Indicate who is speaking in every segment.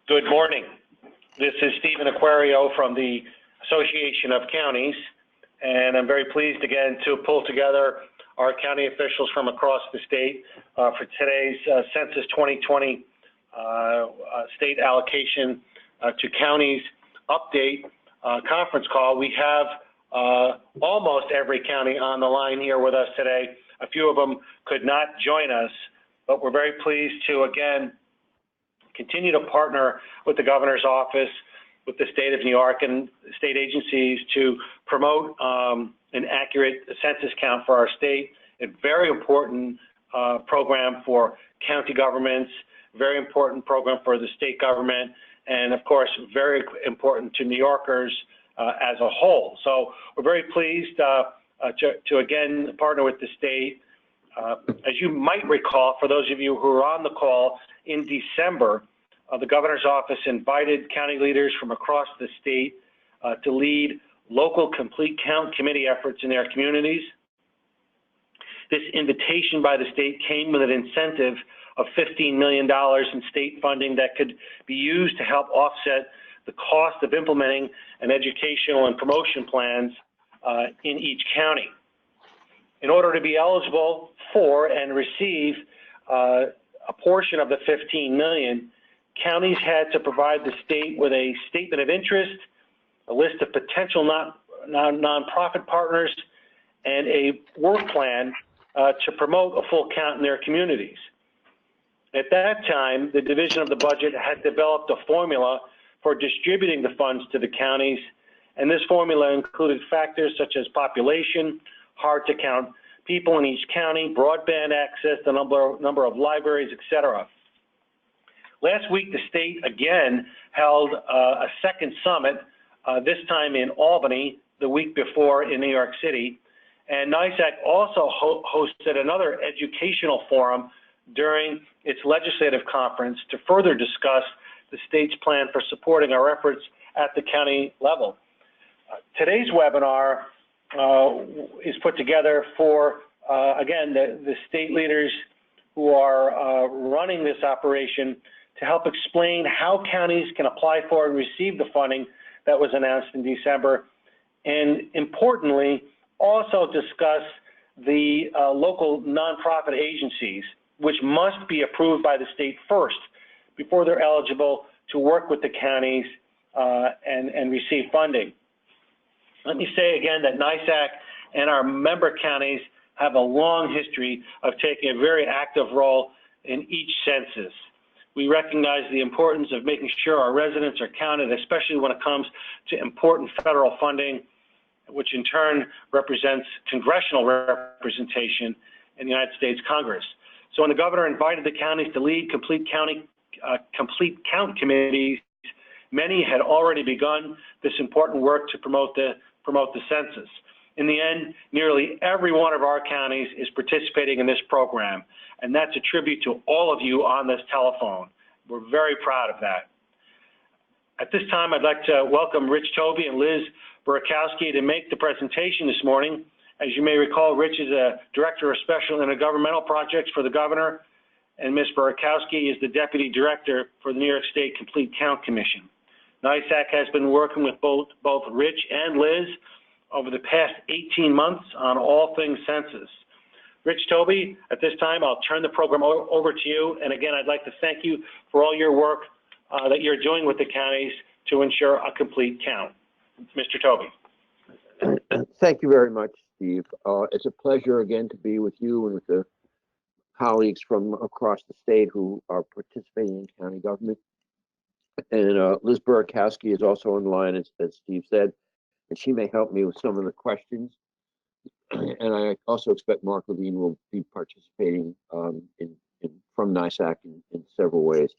Speaker 1: Good morning. This is Stephen Aquario from the Association of Counties, and I'm very pleased again to pull together our county officials from across the state for today's Census 2020 state allocation to counties update conference call. We have almost every county on the line here with us today. A few of them could not join us, but we're very pleased to again continue to partner with the governor's office, with the state of New York and state agencies to promote an accurate census count for our state. A very important program for county governments, very important program for the state government, and of course, very important to New Yorkers as a whole. So we're very pleased to again partner with the state. As you might recall, for those of you who are on the call, in December, the governor's office invited county leaders from across the state to lead local complete count committee efforts in their communities. This invitation by the state came with an incentive of $15 million in state funding that could be used to help offset the cost of implementing an educational and promotion plans in each county. In order to be eligible for and receive a portion of the $15 million, counties had to provide the state with a statement of interest, a list of potential nonprofit partners, and a work plan to promote a full count in their communities. At that time, the Division of the Budget had developed a formula for distributing the funds to the counties, and this formula included factors such as population, hard to count people in each county, broadband access, the number of libraries, etc. Last week, the state again held a second summit, this time in Albany, the week before in New York City. And NYSAC also hosted another educational forum during its legislative conference to further discuss the state's plan for supporting our efforts at the county level. Today's webinar is put together for, again, the state leaders who are running this operation to help explain how counties can apply for and receive the funding that was announced in December, and importantly, also discuss the local nonprofit agencies, which must be approved by the state first before they're eligible to work with the counties and receive funding. Let me say again that NYSAC and our member counties have a long history of taking a very active role in each census. We recognize the importance of making sure our residents are counted, especially when it comes to important federal funding, which in turn represents congressional representation in the United States Congress. So when the governor invited the counties to lead complete count committees, many had already begun this important work to promote the census. In the end, nearly every one of our counties is participating in this program, and that's a tribute to all of you on this telephone. We're very proud of that. At this time, I'd like to welcome Rich Tobe and Liz Burakowski to make the presentation this morning. As you may recall, Rich is a Director of Special Intergovernmental Projects for the Governor, and Ms. Burakowski is the Deputy Director for the New York State Complete Count Commission. NYSAC has been working with both Rich and Liz over the past 18 months on all things census. Rich Tobe, at this time, I'll turn the program over to you. And again, I'd like to thank you for all your work that you're doing with the counties to ensure a complete count. Mr. Tobe.
Speaker 2: Thank you very much, Steve. It's a pleasure again to be with you and with the colleagues from across the state who are participating in county government. And Liz Burakowski is also on the line, as Steve said, and she may help me with some of the questions. And I also expect Mark Levine will be participating from NYSAC in several ways.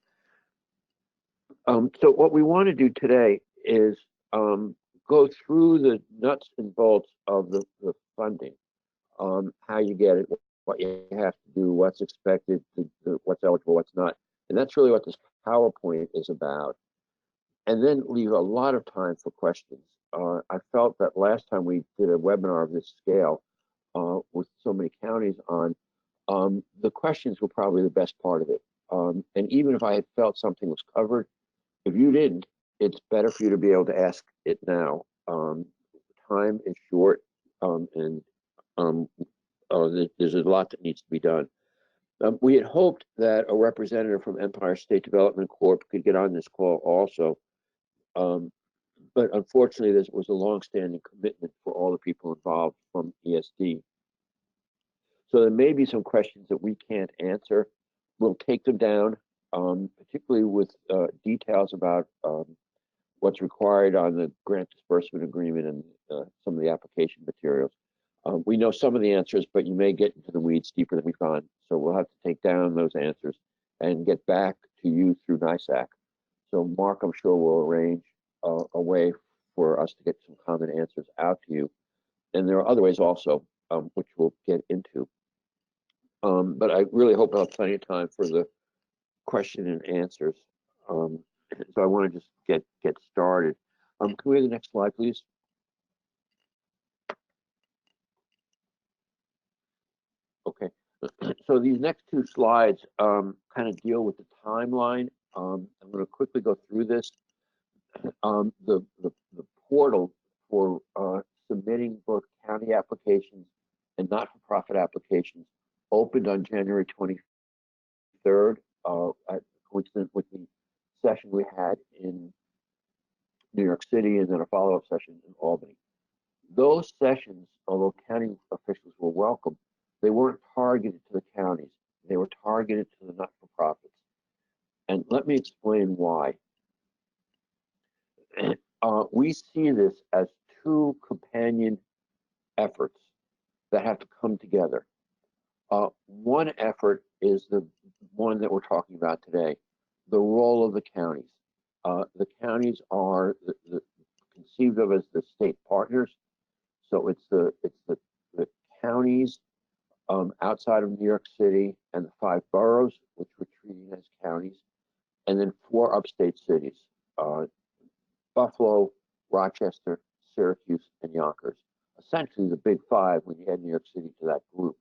Speaker 2: So what we want to do today is go through the nuts and bolts of the funding, how you get it, what you have to do, what's expected, what's eligible, what's not. And that's really what this PowerPoint is about. And then leave a lot of time for questions. I felt that last time we did a webinar of this scale with so many counties on, the questions were probably the best part of it. And even if I had felt something was covered, If you didn't, it's better for you to be able to ask it now. Time is short, and there's a lot that needs to be done. We had hoped that a representative from Empire State Development Corp could get on this call also, but unfortunately, this was a long-standing commitment for all the people involved from ESD. So there may be some questions that we can't answer. We'll take them down, particularly with details about what's required on the grant disbursement agreement and some of the application materials. We know some of the answers, but you may get into the weeds deeper than we've gone. So we'll have to take down those answers and get back to you through NYSAC. So Mark, I'm sure will arrange a way for us to get some common answers out to you. And there are other ways also, which we'll get into. But I really hope I'll have plenty of time for the question and answers. So I want to just get started. Can we have the next slide, please? Okay. So these next two slides kind of deal with the timeline. I'm going to quickly go through this. The portal for submitting both county applications and not-for-profit applications opened on January 23rd, coincident with the session we had in New York City and then a follow-up session in Albany. Those sessions, although county officials were welcome, they weren't targeted to the counties. They were targeted to the not-for-profits. And let me explain why. We see this as two companion efforts that have to come together. One effort is the one that we're talking about today, the role of the counties. The counties are conceived of as the state partners. So it's the counties outside of New York City and the 5 boroughs, which we're treating as counties, and then 4 upstate cities, Buffalo, Rochester, Syracuse, and Yonkers. Essentially the big 5 when you add New York City to that group.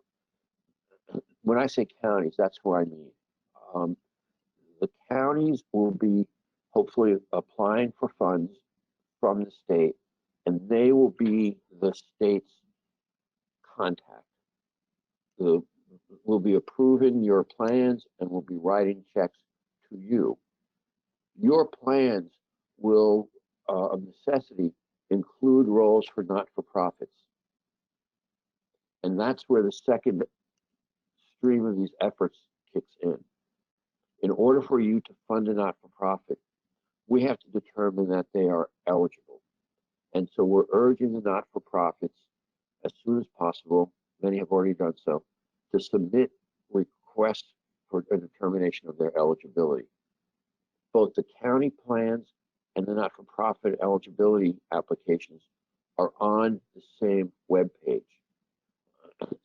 Speaker 2: When I say counties, that's what I mean. The counties will be hopefully applying for funds from the state, and they will be the state's contact. We'll be approving your plans and we'll be writing checks to you. Your plans will, of necessity, include roles for not-for-profits. And that's where the second stream of these efforts kicks in. In order for you to fund a not-for-profit, we have to determine that they are eligible. And so we're urging the not-for-profits as soon as possible, many have already done so, to submit requests for a determination of their eligibility. Both the county plans and the not-for-profit eligibility applications are on the same web page.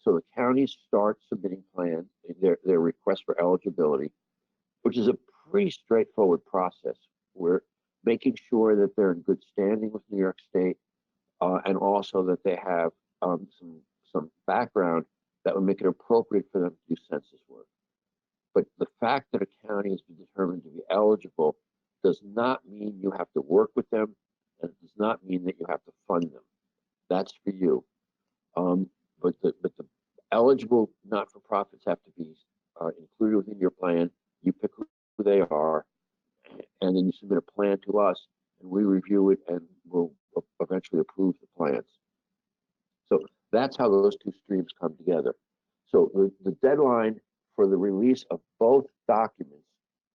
Speaker 2: So the counties start submitting plans, their request for eligibility, which is a pretty straightforward process. We're making sure that they're in good standing with New York State, and also that they have some background that would make it appropriate for them to do census work. But the fact that a county has been determined to be eligible does not mean you have to work with them, and it does not mean that you have to fund them. That's for you. But the eligible not-for-profits have to be included within your plan. You pick who they are, and then you submit a plan to us, and we review it and we'll eventually approve the plans. So that's how those two streams come together. So the deadline for the release of both documents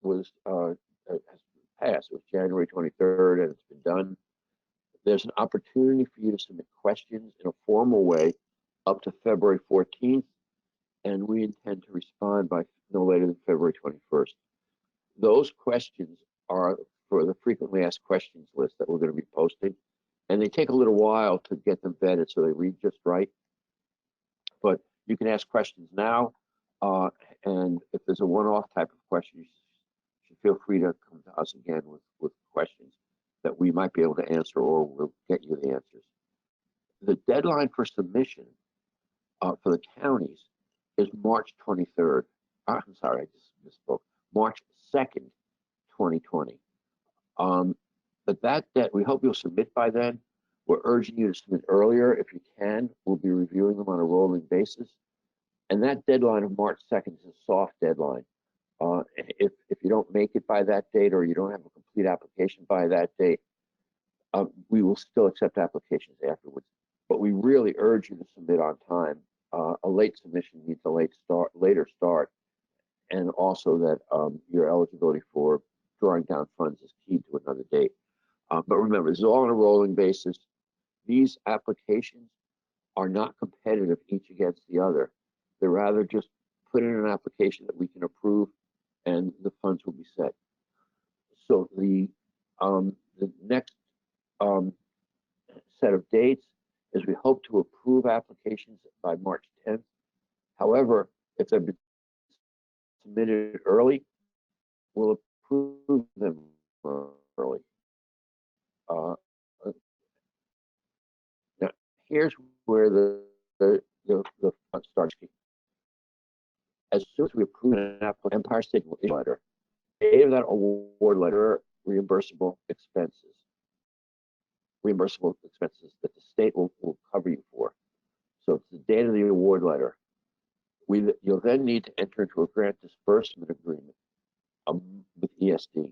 Speaker 2: was has passed. It was January 23rd, and it's been done. There's an opportunity for you to submit questions in a formal way up to February 14th, and we intend to respond by no later than February 21st. Those questions are for the frequently asked questions list that we're going to be posting, and they take a little while to get them vetted so they read just right. But you can ask questions now, and if there's a one-off type of question, you should feel free to come to us again with questions that we might be able to answer, or we'll get you the answers. The deadline for submission for the counties is March 23rd. I'm sorry, I just misspoke. March 2nd, 2020. that we hope you'll submit by then. We're urging you to submit earlier if you can. We'll be reviewing them on a rolling basis. And that deadline of March 2nd is a soft deadline. If you don't make it by that date or you don't have a complete application by that date, we will still accept applications afterwards. But we really urge you to submit on time. A late submission means a later start, and also that your eligibility for drawing down funds is keyed to another date. But remember, this is all on a rolling basis. These applications are not competitive each against the other. They're rather just put in an application that we can approve and the funds will be set. So the next set of dates is we hope to approve applications by March 10th. However, if they've been submitted early, we'll approve them early. Now, here's where the fun starts. As soon as we approve an application, Empire State will issue a letter. The date of that award letter, reimbursable expenses that the state will cover you for. So it's the date of the award letter. You'll then need to enter into a grant disbursement agreement with ESD.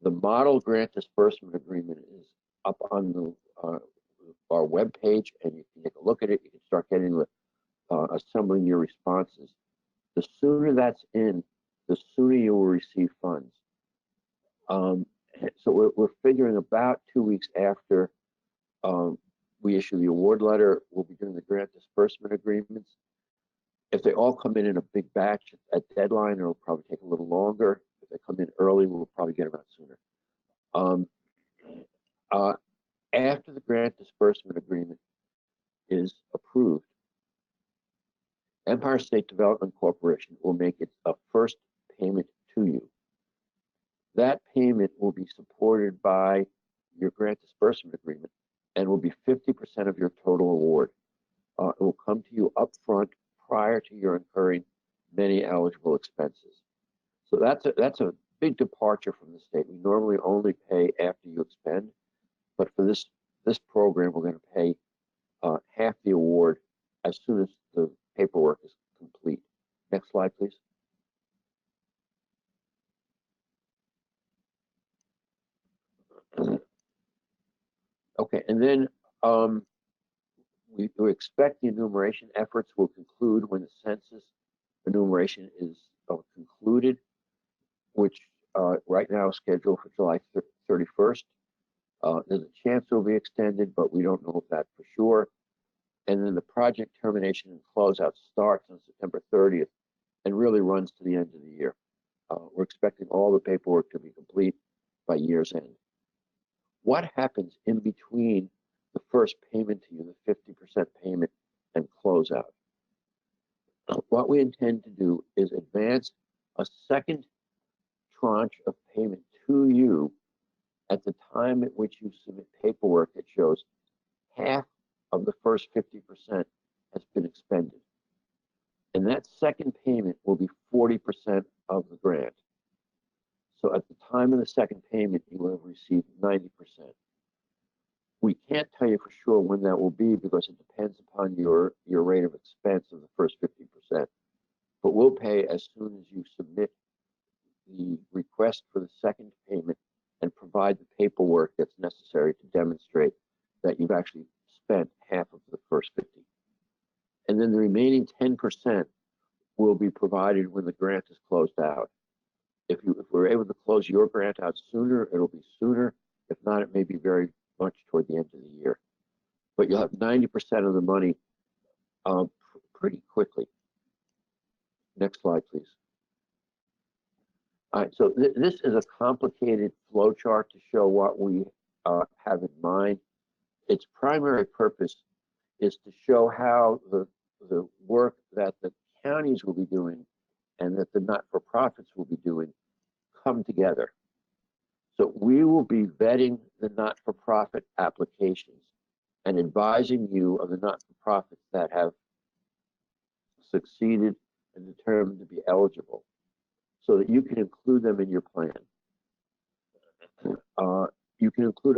Speaker 2: The model grant disbursement agreement is up on our webpage, and you can take a look at it. You can start getting assembling your responses. The sooner that's in, the sooner you will receive funds. So we're figuring about 2 weeks after we issue the award letter, we'll be doing the grant disbursement agreements. If they all come in a big batch at deadline, it'll probably take a little longer. If they come in early, we'll probably get them out sooner. After the grant disbursement agreement is approved, Empire State Development Corporation will make its first payment to you. That payment will be supported by your grant disbursement agreement and will be 50% of your total award. It will come to you upfront prior to your incurring many eligible expenses. So that's a big departure from the state. We normally only pay after you expend, but for this program, we're going to pay half the award as soon as the paperwork is complete. Next slide, please. Okay, and then we expect the enumeration efforts will conclude when the census enumeration is concluded, which right now is scheduled for July 31st. There's a chance it will be extended, but we don't know that for sure. And then the project termination and closeout starts on September 30th and really runs to the end of the year. We're expecting all the paperwork to be complete by year's end. What happens in between the first payment to you, the 50% payment, and closeout? What we intend to do is advance a second tranche of payment to you at the time at which you submit paperwork that shows half of the first 50% has been expended. And that second payment will be 40% of the grant. So at the time of the second payment, you will have received 90%. We can't tell you for sure when that will be because it depends upon your rate of expense of the first 50%. But we'll pay as soon as you submit the request for the second payment and provide the paperwork that's necessary to demonstrate that you've actually spent half of the first 50. And then the remaining 10% will be provided when the grant is closed out. If we're able to close your grant out sooner, it'll be sooner. If not, it may be very much toward the end of the year. But you'll have 90% of the money pretty quickly. Next slide, please. All right, so this is a complicated flow chart to show what we have in mind. Its primary purpose is to show how the work that the counties will be doing and that the not-for-profits will be doing come together. So we will be vetting the not-for-profit applications and advising you of the not-for-profits that have succeeded and determined to be eligible so that you can include them in your plan. you can include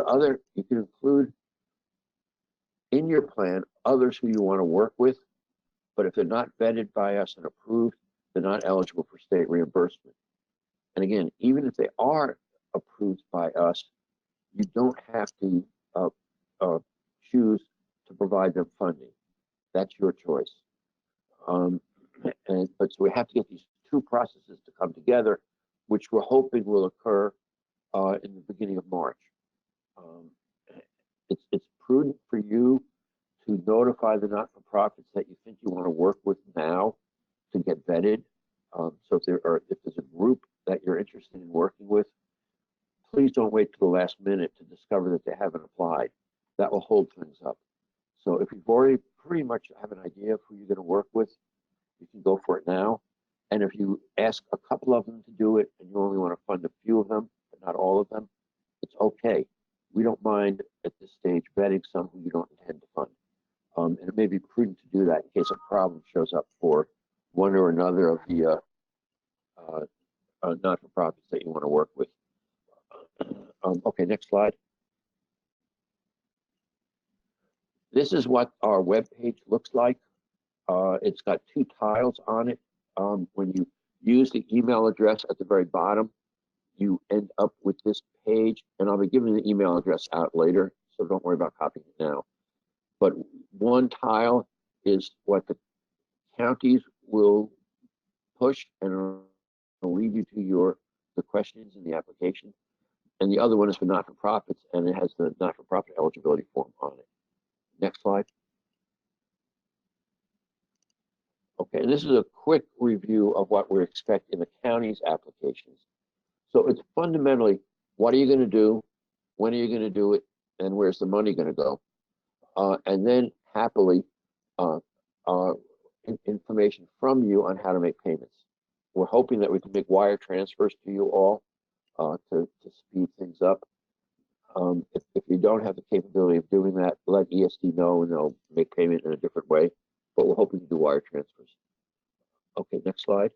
Speaker 2: in your plan others who you want to work with, but if they're not vetted by us and approved, they're not eligible for state reimbursement. And again, even if they are approved by us, you don't have to choose to provide them funding. That's your choice. But so we have to get these two processes to come together, which we're hoping will occur in the beginning of March. It's prudent for you to notify the not-for-profits that you think you want to work with now to get vetted. So if there's a group that you're interested in working with, please don't wait till the last minute to discover that they haven't applied. That will hold things up. So if you've already pretty much have an idea of who you're going to work with, you can go for it now. And if you ask a couple of them to do it and you only want to fund a few of them, but not all of them, it's okay. We don't mind at this stage vetting some who you don't intend to fund. And it may be prudent to do that in case a problem shows up for one or another of the not-for-profits that you want to work with. Okay, next slide. This is what our web page looks like. It's got two tiles on it. When you use the email address at the very bottom, you end up with this page, and I'll be giving the email address out later, so don't worry about copying it now. But one tile is what the counties will push and it'll lead you to the questions in the application. And the other one is for not-for-profits, and it has the not-for-profit eligibility form on it. Next slide. Okay, and this is a quick review of what we expect in the county's applications. So it's fundamentally, what are you going to do, when are you going to do it, and where's the money going to go? And then happily, information from you on how to make payments. We're hoping that we can make wire transfers to you all to speed things up. If you don't have the capability of doing that, let ESD know and they'll make payment in a different way, but we're hoping to do wire transfers. Okay, next slide.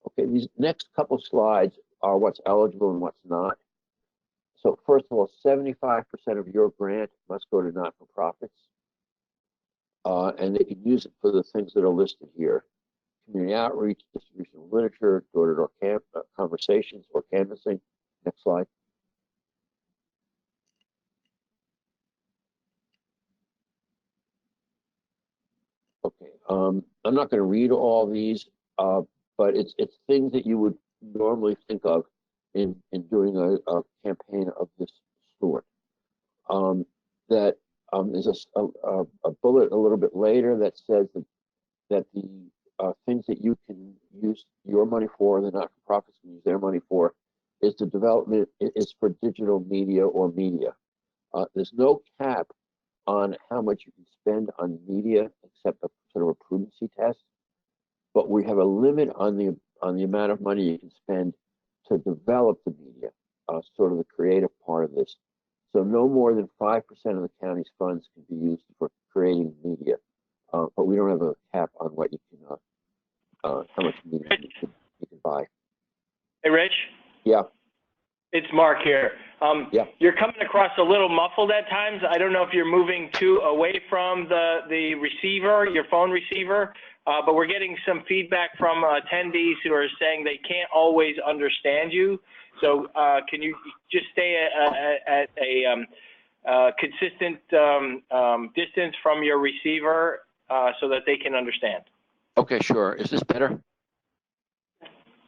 Speaker 2: Okay, these next couple slides are what's eligible and what's not. So first of all, 75% of your grant must go to not-for-profits, and they can use it for the things that are listed here: community outreach, distribution of literature, door-to-door conversations or canvassing. Next slide. Okay, I'm not going to read all these, but it's things that you would normally think of in doing a campaign of this sort. There's a bullet a little bit later that says that the things that you can use your money for, the not-for-profits can use their money for, is the development is for digital media or media. There's no cap on how much you can spend on media except a sort of a prudency test, but we have a limit on the amount of money you can spend to develop the media, sort of the creative part of this. So no more than 5% of the county's funds can be used for creating media, but we don't have a cap on what you can, how much media you can buy.
Speaker 3: Hey, Rich?
Speaker 2: Yeah.
Speaker 3: It's Mark here.
Speaker 2: Yeah.
Speaker 3: You're coming across a little muffled at times. I don't know if you're moving away from the receiver, your phone receiver, but we're getting some feedback from attendees who are saying they can't always understand you. So can you just stay at a consistent distance from your receiver so that they can understand?
Speaker 2: Okay, sure. Is this better?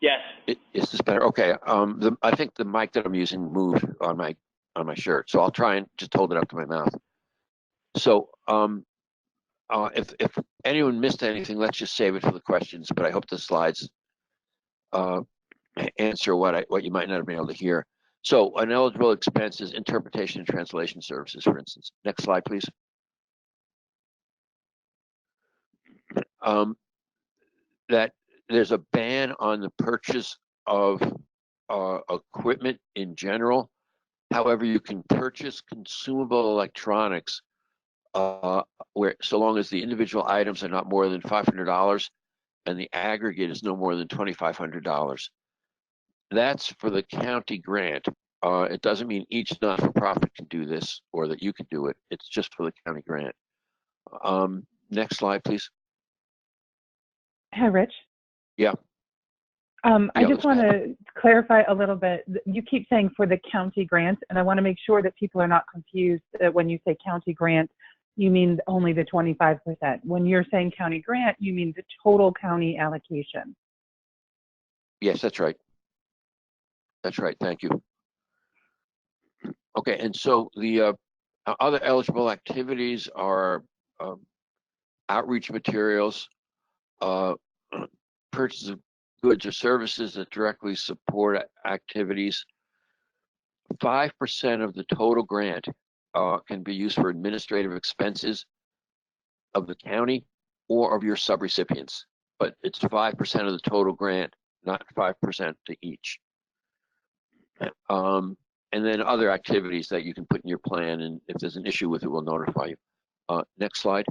Speaker 3: Yes.
Speaker 2: Is this better? Okay. I think the mic that I'm using moved on my shirt, so I'll try and just hold it up to my mouth. So if anyone missed anything, let's just save it for the questions. But I hope the slides answer what you might not have been able to hear. So ineligible expenses, interpretation and translation services, for instance. Next slide, please. That there's a ban on the purchase of equipment in general. However, you can purchase consumable electronics where so long as the individual items are not more than $500 and the aggregate is no more than $2,500. That's for the county grant. It doesn't mean each not-for-profit can do this or that you can do it. It's just for the county grant. Next slide, please.
Speaker 4: Hi, Rich.
Speaker 2: Yeah.
Speaker 4: I
Speaker 2: Yeah,
Speaker 4: just want to clarify a little bit. You keep saying for the county grant, and I want to make sure that people are not confused that when you say county grant, you mean only the 25%. When you're saying county grant, you mean the total county allocation.
Speaker 2: Yes, that's right. That's right. Thank you. Okay, and so the other eligible activities are outreach materials, purchase of goods or services that directly support activities. 5% of the total grant can be used for administrative expenses of the county or of your subrecipients, but it's 5% of the total grant, not 5% to each. And then other activities that you can put in your plan, and if there's an issue with it, we'll notify you. Next slide.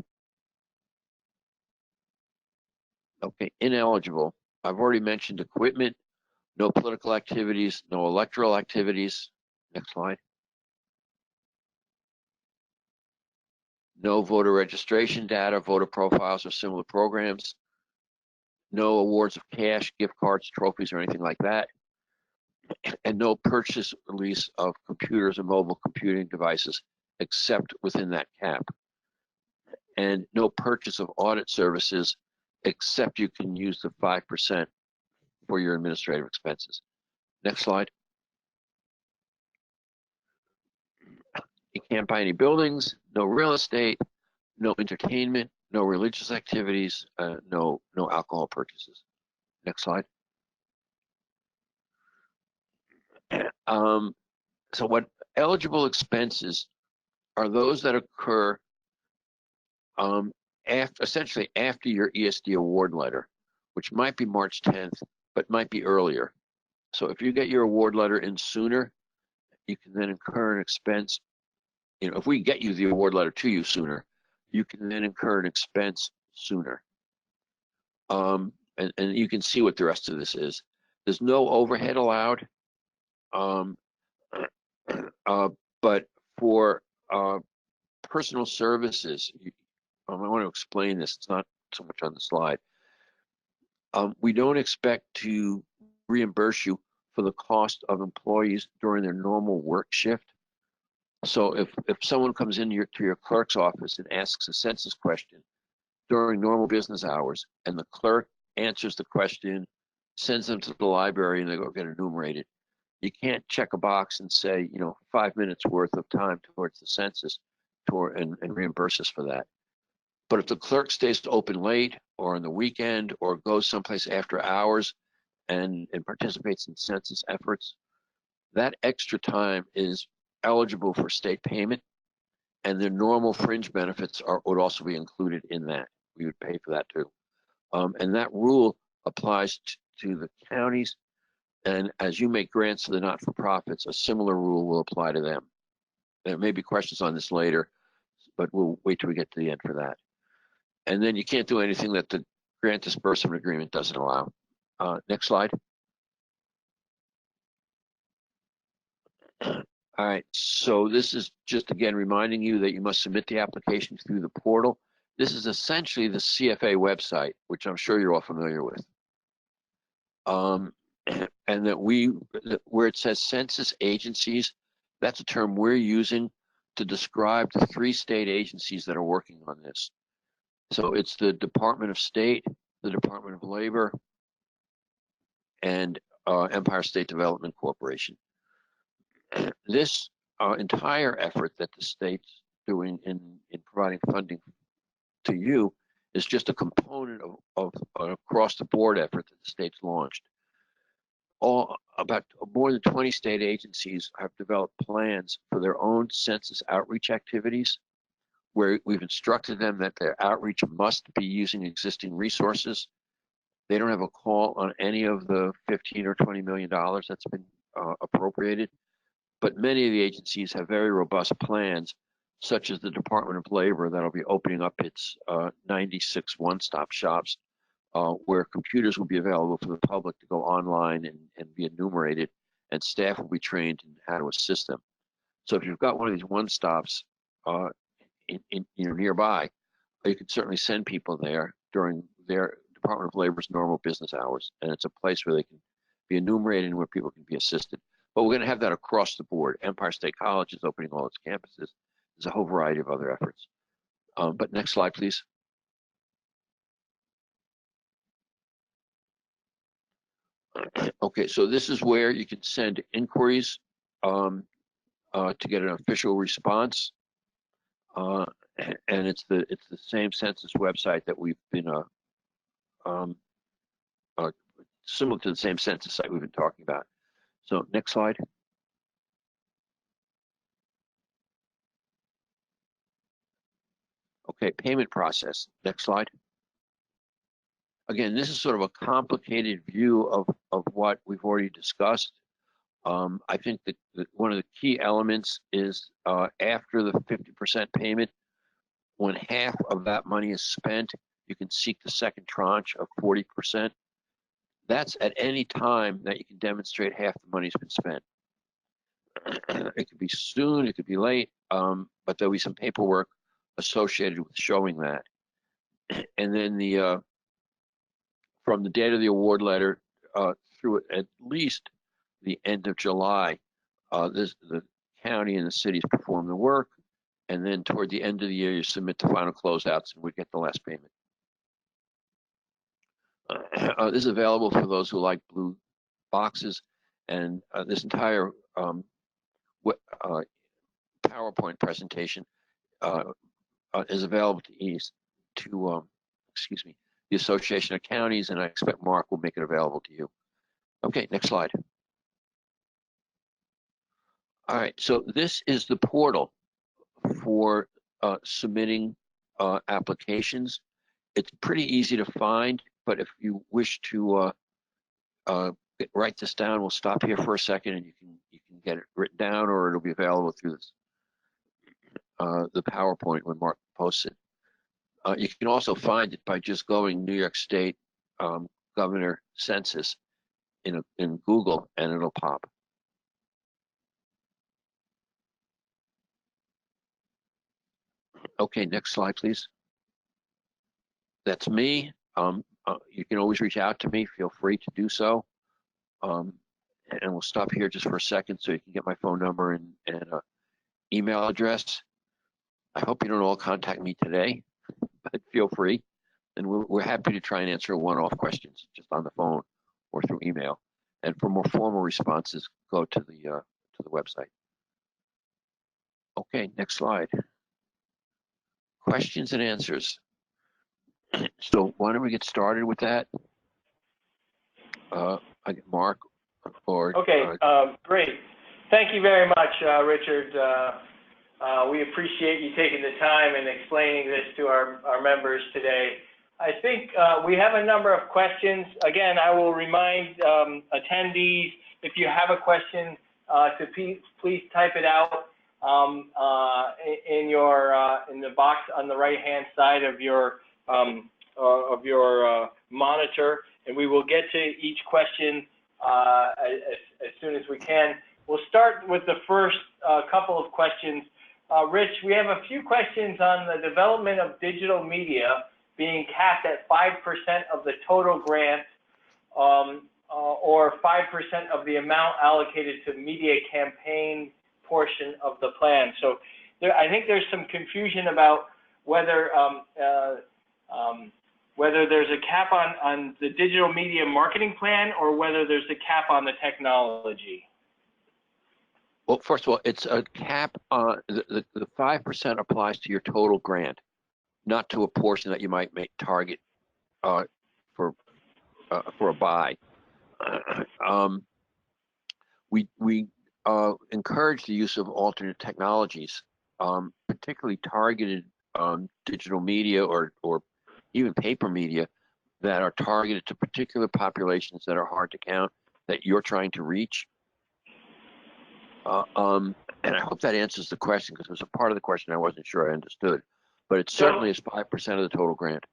Speaker 2: Okay, ineligible. I've already mentioned equipment, no political activities, no electoral activities. Next slide. No voter registration data, voter profiles, or similar programs. No awards of cash, gift cards, trophies, or anything like that. And no purchase or lease of computers or mobile computing devices except within that cap. And no purchase of audit services except you can use the 5% for your administrative expenses. Next slide. You can't buy any buildings, no real estate, no entertainment, no religious activities, no alcohol purchases. Next slide. So what eligible expenses are those that occur essentially after your ESD award letter, which might be March 10th, but might be earlier. So if you get your award letter in sooner, you can then incur an expense. You know, if we get you the award letter to you sooner, you can then incur an expense sooner. And you can see what the rest of this is. There's no overhead allowed, but for personal services, I want to explain this. It's not so much on the slide. We don't expect to reimburse you for the cost of employees during their normal work shift. So if someone comes in to your clerk's office and asks a census question during normal business hours, and the clerk answers the question, sends them to the library, and they go get enumerated, you can't check a box and say, 5 minutes worth of time towards the census and reimburse us for that. But if the clerk stays open late or on the weekend or goes someplace after hours and participates in census efforts, that extra time is eligible for state payment, and the normal fringe benefits would also be included in that. We would pay for that too. And that rule applies to the counties, and as you make grants to the not-for-profits, a similar rule will apply to them. There may be questions on this later, but we'll wait till we get to the end for that. And then you can't do anything that the grant disbursement agreement doesn't allow. Next slide. All right, so this is just again reminding you that you must submit the application through the portal. This is essentially the CFA website, which I'm sure you're all familiar with. And that where it says census agencies, that's a term we're using to describe the 3 state agencies that are working on this. So it's the Department of State, the Department of Labor, and Empire State Development Corporation. This entire effort that the state's doing in providing funding to you is just a component of an across-the-board effort that the state's launched. About more than 20 state agencies have developed plans for their own census outreach activities, where we've instructed them that their outreach must be using existing resources. They don't have a call on any of the $15 or $20 million that's been appropriated, but many of the agencies have very robust plans, such as the Department of Labor that'll be opening up its 96 one-stop shops where computers will be available for the public to go online and be enumerated, and staff will be trained in how to assist them. So if you've got one of these one-stops nearby, you can certainly send people there during their Department of Labor's normal business hours, and it's a place where they can be enumerated and where people can be assisted. But we're going to have that across the board. Empire State College is opening all its campuses. There's a whole variety of other efforts. But next slide, please. Okay, so this is where you can send inquiries to get an official response, and it's the same census website that we've been similar to the same census site we've been talking about. So next slide. Okay, payment process. Next slide. Again, this is sort of a complicated view of what we've already discussed. I think that one of the key elements is after the 50% payment, when half of that money is spent, you can seek the second tranche of 40%. That's at any time that you can demonstrate half the money's been spent. It could be soon, it could be late, but there'll be some paperwork associated with showing that. And then from the date of the award letter through at least the end of July, the county and the cities perform the work, and then toward the end of the year, you submit the final closeouts and we get the last payment. This is available for those who like blue boxes, and this entire PowerPoint presentation is available to the Association of Counties, and I expect Mark will make it available to you. Okay, next slide. All right, so this is the portal for submitting applications. It's pretty easy to find, but if you wish to write this down, we'll stop here for a second and you can get it written down, or it'll be available through this, the PowerPoint when Mark posts it. You can also find it by just going New York State Governor Census in Google, and it'll pop. Okay, next slide, please. That's me. You can always reach out to me. Feel free to do so. And we'll stop here just for a second so you can get my phone number and email address. I hope you don't all contact me today, but feel free. And we're happy to try and answer one-off questions just on the phone or through email. And for more formal responses, go to the website. Okay, next slide. Questions and answers. So why don't we get started with that? Mark or
Speaker 3: okay, great. Thank you very much, Richard. We appreciate you taking the time and explaining this to our members today. I think we have a number of questions. Again, I will remind attendees, if you have a question, to please type it out in the box on the right-hand side of your monitor, and we will get to each question as soon as we can. We'll start with the first couple of questions. Rich, we have a few questions on the development of digital media being capped at 5% of the total grant, or 5% of the amount allocated to media campaign portion of the plan. So I think there's some confusion about whether there's a cap on the digital media marketing plan or whether there's a cap on the technology.
Speaker 2: Well, first of all, it's a cap. The 5% applies to your total grant, not to a portion that you might make target for a buy. We encourage the use of alternate technologies, particularly targeted digital media or even paper media that are targeted to particular populations that are hard to count, that you're trying to reach. And I hope that answers the question, because it was a part of the question I wasn't sure I understood. But it certainly is 5% of the total grant.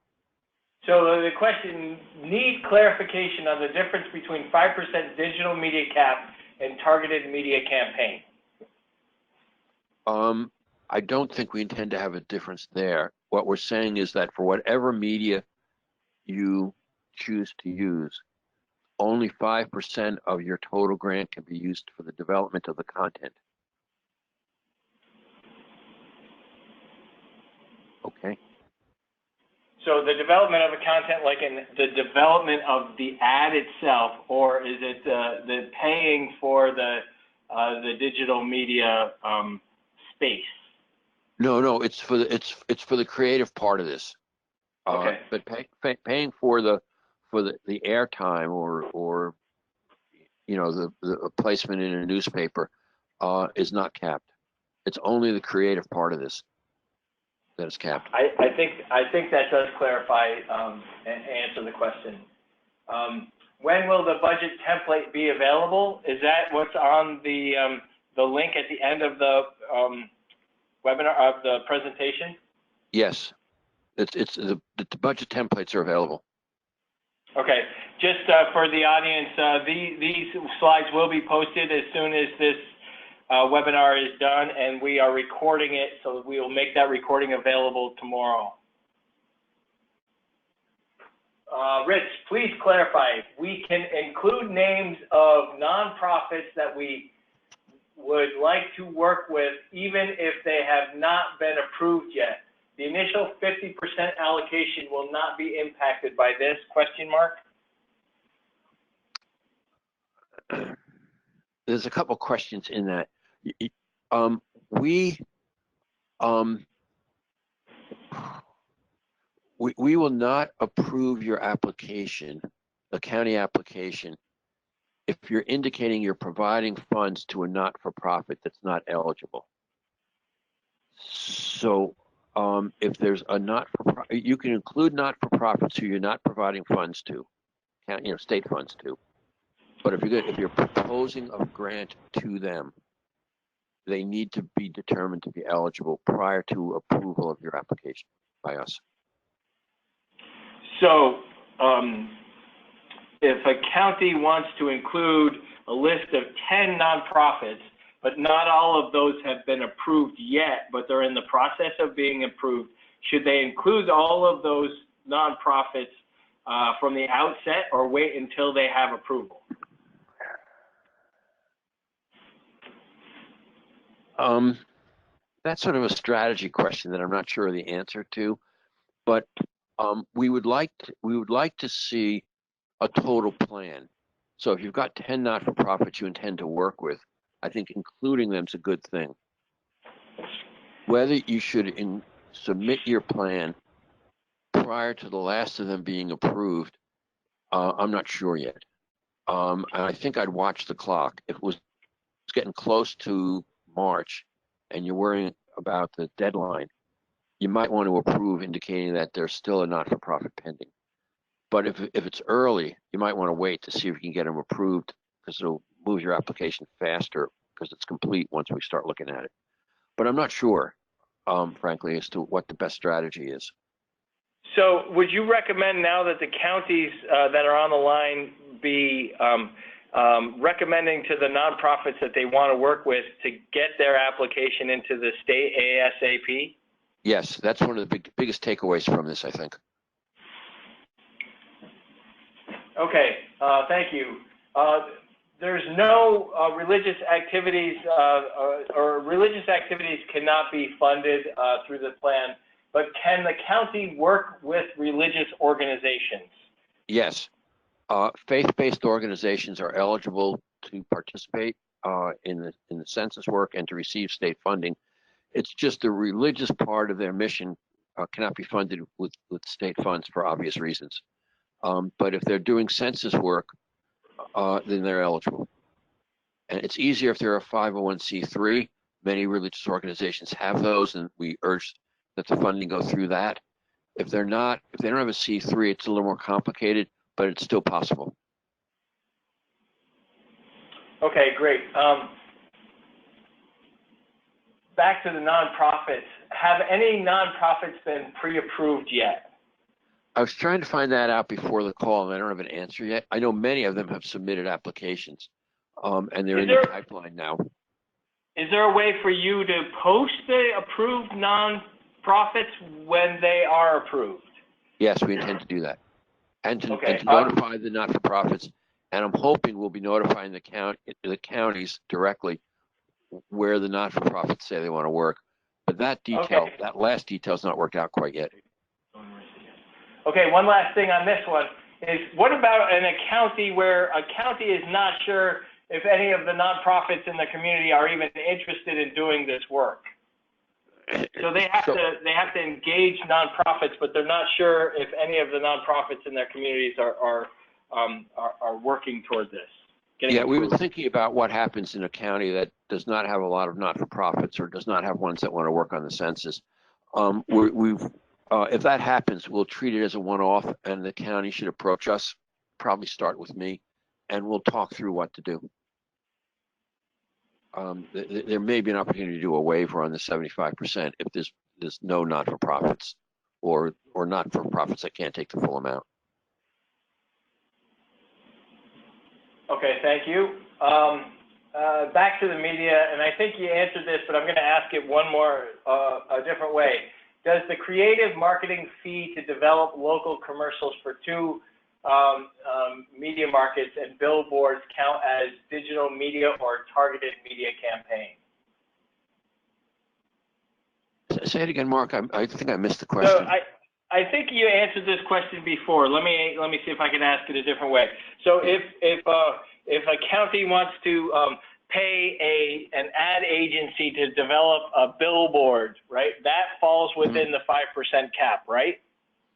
Speaker 3: So the question, need clarification on the difference between 5% digital media cap and targeted media campaign.
Speaker 2: I don't think we intend to have a difference there. What we're saying is that for whatever media you choose to use, only 5% of your total grant can be used for the development of the content. Okay.
Speaker 3: So the development of the content, like in the development of the ad itself, or is it the paying for the digital media space?
Speaker 2: No, it's for the creative part of this.
Speaker 3: Okay.
Speaker 2: But paying for the airtime or the placement in a newspaper is not capped. It's only the creative part of this that is capped.
Speaker 3: I think that does clarify and answer the question. When will the budget template be available? Is that what's on the link at the end of the webinar of the presentation?
Speaker 2: Yes, it's the budget templates are available.
Speaker 3: Okay, just for the audience, these slides will be posted as soon as this webinar is done, and we are recording it, so we will make that recording available tomorrow. Rich, please clarify. We can include names of nonprofits that we would like to work with, even if they have not been approved yet. The initial 50% allocation will not be impacted by this, question mark?
Speaker 2: There's a couple questions in that. We will not approve your application, the county application, if you're indicating you're providing funds to a not-for-profit that's not eligible. So if there's a not-for-profit, you can include not-for-profits who you're not providing funds to, state funds to. But if you're proposing a grant to them, they need to be determined to be eligible prior to approval of your application by us.
Speaker 3: So if a county wants to include a list of 10 nonprofits, but not all of those have been approved yet, but they're in the process of being approved, should they include all of those nonprofits from the outset, or wait until they have approval?
Speaker 2: That's sort of a strategy question that I'm not sure of the answer to, but we would like to see a total plan. So if you've got 10 not-for-profits you intend to work with, I think including them is a good thing. Whether you should submit your plan prior to the last of them being approved, I'm not sure yet. And I think I'd watch the clock. If it was getting close to March and you're worrying about the deadline, you might want to approve indicating that there's still a not-for-profit pending. But if it's early, you might want to wait to see if you can get them approved, because it'll move your application faster because it's complete once we start looking at it. But I'm not sure, frankly, as to what the best strategy is.
Speaker 3: So would you recommend now that the counties that are on the line be recommending to the nonprofits that they want to work with to get their application into the state ASAP?
Speaker 2: Yes, that's one of the biggest takeaways from this, I think.
Speaker 3: Okay, thank you. There's no religious activities, or religious activities cannot be funded through the plan, but can the county work with religious organizations? Yes.
Speaker 2: Faith-based organizations are eligible to participate in the census work and to receive state funding. It's just the religious part of their mission cannot be funded with state funds for obvious reasons. But if they're doing census work, then they're eligible. And it's easier if they're a 501c3. Many religious organizations have those, and we urge that the funding go through that. If they don't have a C3, it's a little more complicated, but it's still possible.
Speaker 3: Okay, great. Back to the nonprofits. Have any nonprofits been pre-approved yet?
Speaker 2: I was trying to find that out before the call, and I don't have an answer yet. I know many of them have submitted applications, and they're in the pipeline now.
Speaker 3: Is there a way for you to post the approved nonprofits when they are approved?
Speaker 2: Yes, we intend to do that, and to notify the not-for-profits. And I'm hoping we'll be notifying the counties directly where the not-for-profits say they want to work. But that detail, that last detail, is not worked out quite yet.
Speaker 3: Okay, one last thing on this one is, what about in a county where a county is not sure if any of the nonprofits in the community are even interested in doing this work? So they have to engage nonprofits, but they're not sure if any of the nonprofits in their communities are working toward this.
Speaker 2: Yeah, we were thinking about what happens in a county that does not have a lot of not-for-profits or does not have ones that want to work on the census. If that happens, we'll treat it as a one-off, and the county should approach us, probably start with me, and we'll talk through what to do. There may be an opportunity to do a waiver on the 75% if there's no not-for-profits or not-for-profits that can't take the full amount.
Speaker 3: Okay, thank you. Back to the media, and I think you answered this, but I'm going to ask it one more, a different way. Does the creative marketing fee to develop local commercials for two media markets and billboards count as digital media or targeted media campaign?
Speaker 2: Say it again, Mark. I think I missed the question.
Speaker 3: So I think you answered this question before. Let me see if I can ask it a different way. So if a county wants to pay an ad agency to develop a billboard, right? That falls within the 5% cap, right?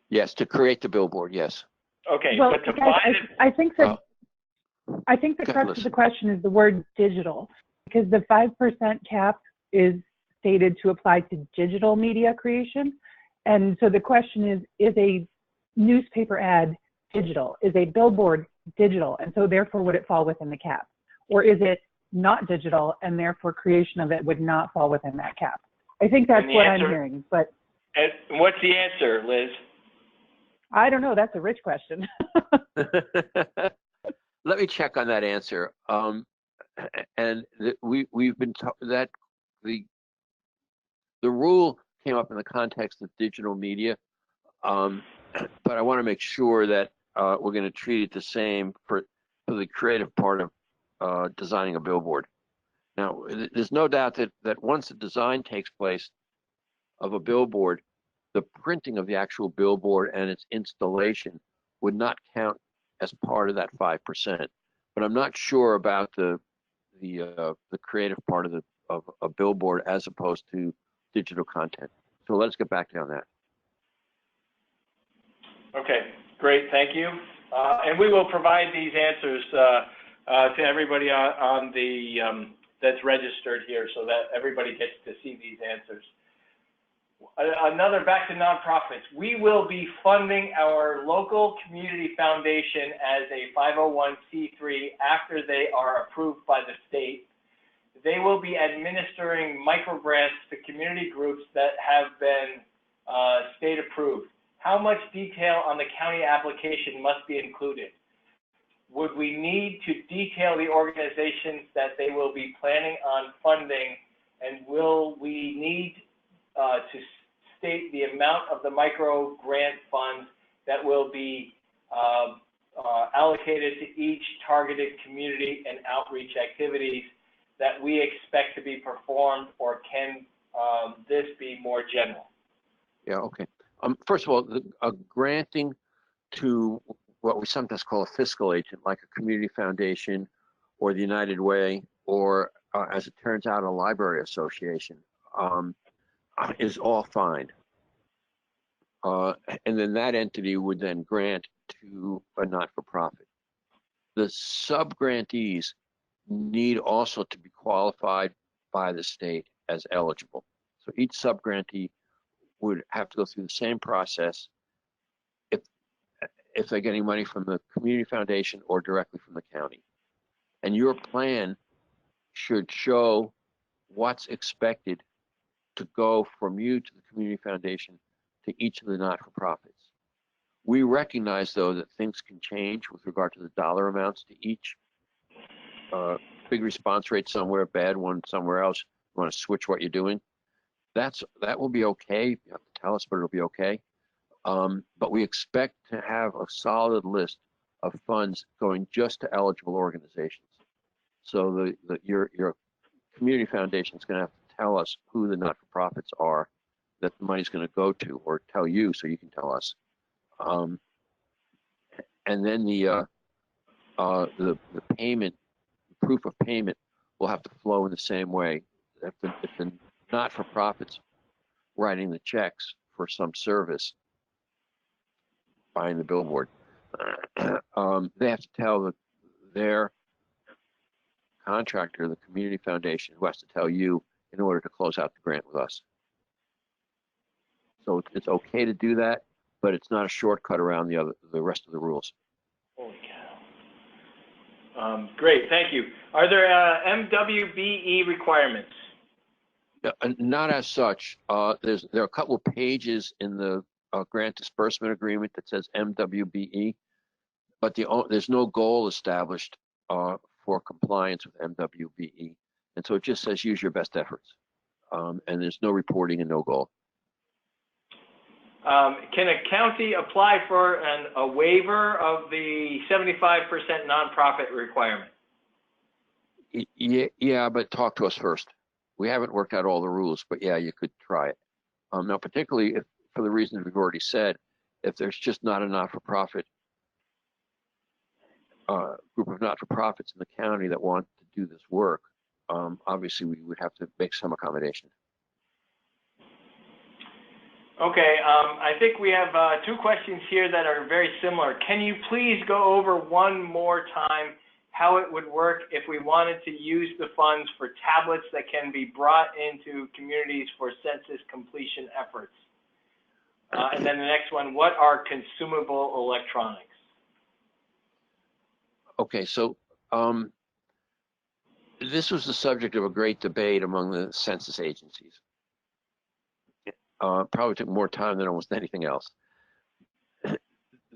Speaker 2: Yes, to create the billboard, yes.
Speaker 3: Okay,
Speaker 4: well,
Speaker 3: but to
Speaker 4: guys,
Speaker 3: buy it.
Speaker 4: I think the crux of the question is the word digital, because the 5% cap is stated to apply to digital media creation. And so the question is a newspaper ad digital? Is a billboard digital? And so therefore would it fall within the cap? Or is it not digital and therefore creation of it would not fall within that cap? I think that's what I'm hearing, but.
Speaker 3: And what's the answer, Liz?
Speaker 2: I don't know. That's a rich question. Let me check on that answer. We've been that the rule came up in the context of digital media, but I want to make sure that we're going to treat it the same for the creative part of designing a billboard. Now, there's no doubt that once the design takes place of a billboard, the printing of the actual billboard and its installation would not count as part of that 5%. But I'm not sure about the creative part of a billboard as opposed to digital content. So let's get back to on that.
Speaker 3: Okay, great, thank you. And we will provide these answers to everybody on the that's registered here, so that everybody gets to see these answers. Another, back to nonprofits. We will be funding our local community foundation as a 501c3 after they are approved by the state. They will be administering microgrants to community groups that have been state approved. How much detail on the county application must be included? Would we need to detail the organizations that they will be planning on funding, and will we need to state the amount of the micro grant funds that will be allocated to each targeted community and outreach activities that we expect to be performed, or can this be more general?
Speaker 2: Yeah, okay. First of all, granting to what we sometimes call a fiscal agent, like a community foundation or the United Way, or as it turns out, a library association, is all fine. And then that entity would then grant to a not-for-profit. The sub-grantees need also to be qualified by the state as eligible. So each sub-grantee would have to go through the same process if they're getting money from the community foundation or directly from the county. And your plan should show what's expected to go from you to the community foundation to each of the not-for-profits. We recognize, though, that things can change with regard to the dollar amounts to each. Big response rate somewhere, bad one somewhere else. You want to switch what you're doing. That will be okay. You have to tell us, but it'll be okay. But we expect to have a solid list of funds going just to eligible organizations. So your community foundation is going to have to tell us who the not-for-profits are that the money's going to go to, or tell you so you can tell us. And then the payment, proof of payment, will have to flow in the same way. If the not-for-profits writing the checks for some service, buying the billboard, they have to tell their contractor, the community foundation, who has to tell you in order to close out the grant with us. So it's okay to do that, but it's not a shortcut around the rest of the rules.
Speaker 3: Holy cow. Great, thank you. Are there MWBE requirements?
Speaker 2: Not as such. There are a couple of pages in the grant disbursement agreement that says MWBE, but there's no goal established for compliance with MWBE. And so it just says use your best efforts. And there's no reporting and no goal.
Speaker 3: Can a county apply for a waiver of the 75% nonprofit requirement?
Speaker 2: Yeah, but talk to us first. We haven't worked out all the rules, but yeah, you could try it. Now, particularly if, for the reasons we've already said, if there's just not a not-for-profit group of not-for-profits in the county that want to do this work, obviously we would have to make some accommodation.
Speaker 3: Okay, I think we have two questions here that are very similar. Can you please go over one more time how it would work if we wanted to use the funds for tablets that can be brought into communities for census completion efforts? And then the next one, what are consumable electronics?
Speaker 2: Okay, so this was the subject of a great debate among the census agencies. Probably took more time than almost anything else.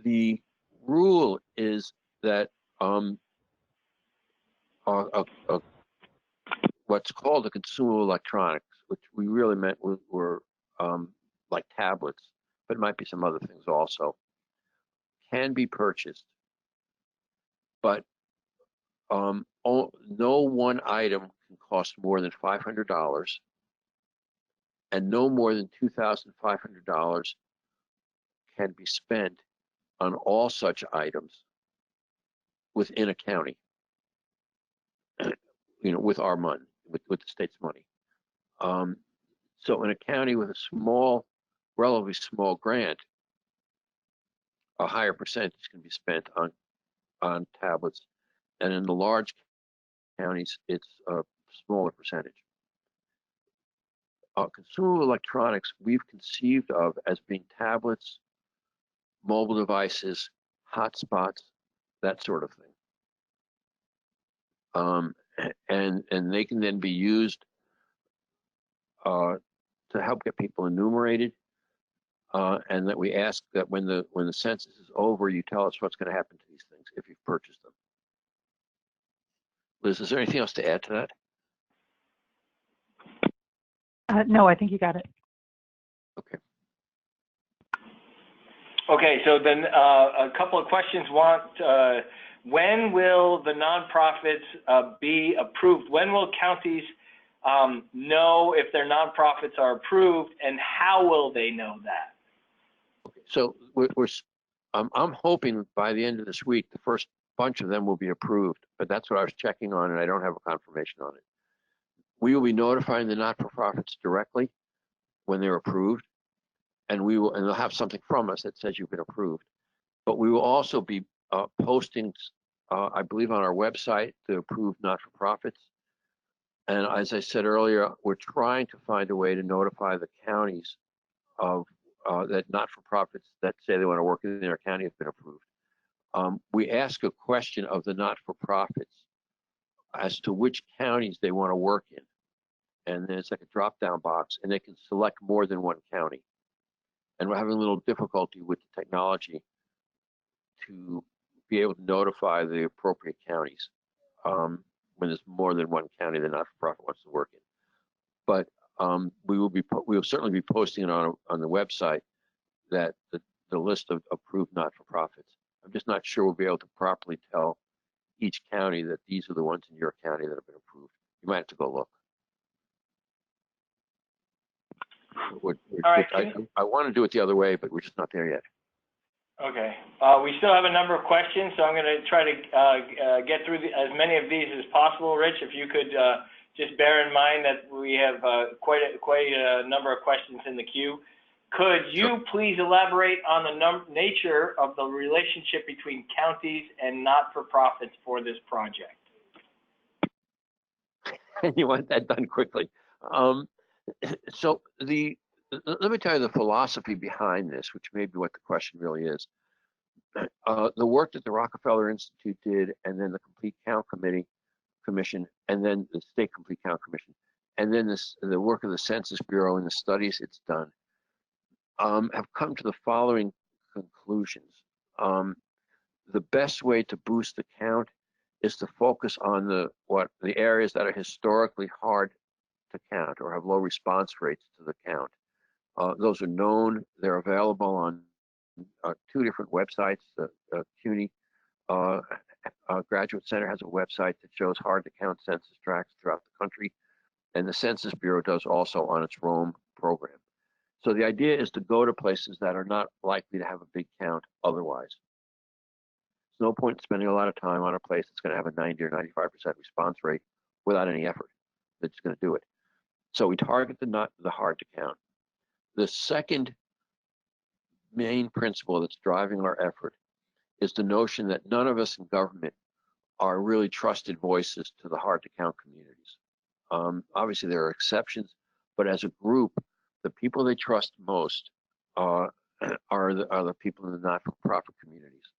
Speaker 2: The rule is that what's called a consumable electronics, which we really meant were like tablets, but it might be some other things also, can be purchased, but no one item can cost more than $500, and no more than $2,500 can be spent on all such items within a county, with our money, with the state's money. So in a county with a relatively small grant, a higher percentage can be spent on tablets, and in the large counties, it's a smaller percentage. Consumable electronics we've conceived of as being tablets, mobile devices, hotspots, that sort of thing. And they can then be used to help get people enumerated, and that we ask that when the census is over, you tell us what's going to happen to these things if you've purchased them. Liz, is there anything else to add to that?
Speaker 4: No, I think you got it.
Speaker 2: Okay.
Speaker 3: Okay, so then a couple of questions when will the nonprofits be approved? When will counties know if their nonprofits are approved, and how will they know that?
Speaker 2: Okay, so I'm hoping by the end of this week, the first bunch of them will be approved, but that's what I was checking on, and I don't have a confirmation on it. We will be notifying the not-for-profits directly when they're approved, and they'll have something from us that says you've been approved. But we will also be posting, I believe, on our website, the approved not-for-profits. And as I said earlier, we're trying to find a way to notify the counties of that not-for-profits that say they want to work in their county have been approved. We ask a question of the not-for-profits as to which counties they want to work in. And then it's like a drop-down box, and they can select more than one county. And we're having a little difficulty with the technology to be able to notify the appropriate counties when there's more than one county the not-for-profit wants to work in. But we will certainly be posting it on the website, that the list of approved not-for-profits. I'm just not sure we'll be able to properly tell each county that these are the ones in your county that have been approved. You might have to go look.
Speaker 3: All right.
Speaker 2: I want to do it the other way, but we're just not there yet.
Speaker 3: Okay. We still have a number of questions, so I'm going to try to get through as many of these as possible. Rich, if you could just bear in mind that we have quite a number of questions in the queue. Could you please elaborate on the nature of the relationship between counties and not-for-profits for this project?
Speaker 2: You want that done quickly. So let me tell you the philosophy behind this, which may be what the question really is. The work that the Rockefeller Institute did, and then the Complete Count Commission, and then the State Complete Count Commission, and then the work of the Census Bureau and the studies it's done, have come to the following conclusions. The best way to boost the count is to focus on the areas that are historically hard to count or have low response rates to the count. Those are known. They're available on 2 different websites. The CUNY Graduate Center has a website that shows hard to count census tracts throughout the country, and the Census Bureau does also on its Rome program. So the idea is to go to places that are not likely to have a big count otherwise. There's no point in spending a lot of time on a place that's going to have a 90 or 95% response rate without any effort. That's going to do it. So we target the hard to count. The second main principle that's driving our effort is the notion that none of us in government are really trusted voices to the hard to count communities. Obviously there are exceptions, but as a group, the people they trust most are the people in the not-for-profit communities.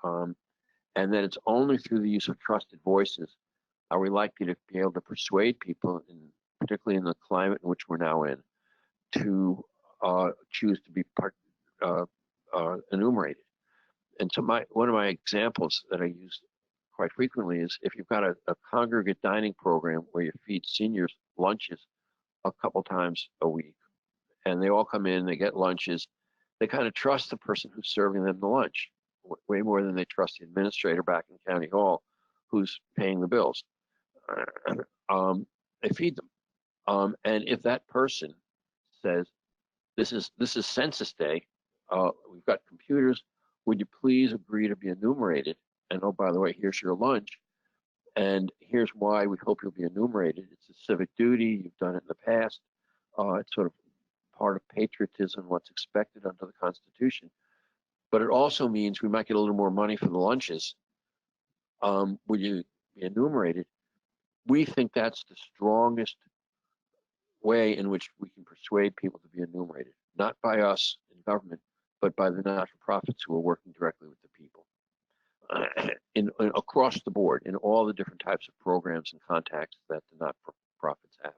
Speaker 2: And then it's only through the use of trusted voices are we likely to be able to persuade people, particularly in the climate in which we're now in, to choose to be enumerated. And so one of my examples that I use quite frequently is if you've got a congregate dining program where you feed seniors lunches a couple times a week, and they all come in, they get lunches, they kind of trust the person who's serving them the lunch way more than they trust the administrator back in County Hall who's paying the bills. They feed them. And if that person says, this is Census Day, we've got computers, would you please agree to be enumerated? And oh, by the way, here's your lunch. And here's why we hope you'll be enumerated. It's a civic duty. You've done it in the past. It's sort of part of patriotism, what's expected under the Constitution. But it also means we might get a little more money for the lunches. Would you be enumerated? We think that's the strongest way in which we can persuade people to be enumerated, not by us in government, but by the not-for-profits who are working directly with the people. Across the board, in all the different types of programs and contacts that the not-for-profits have.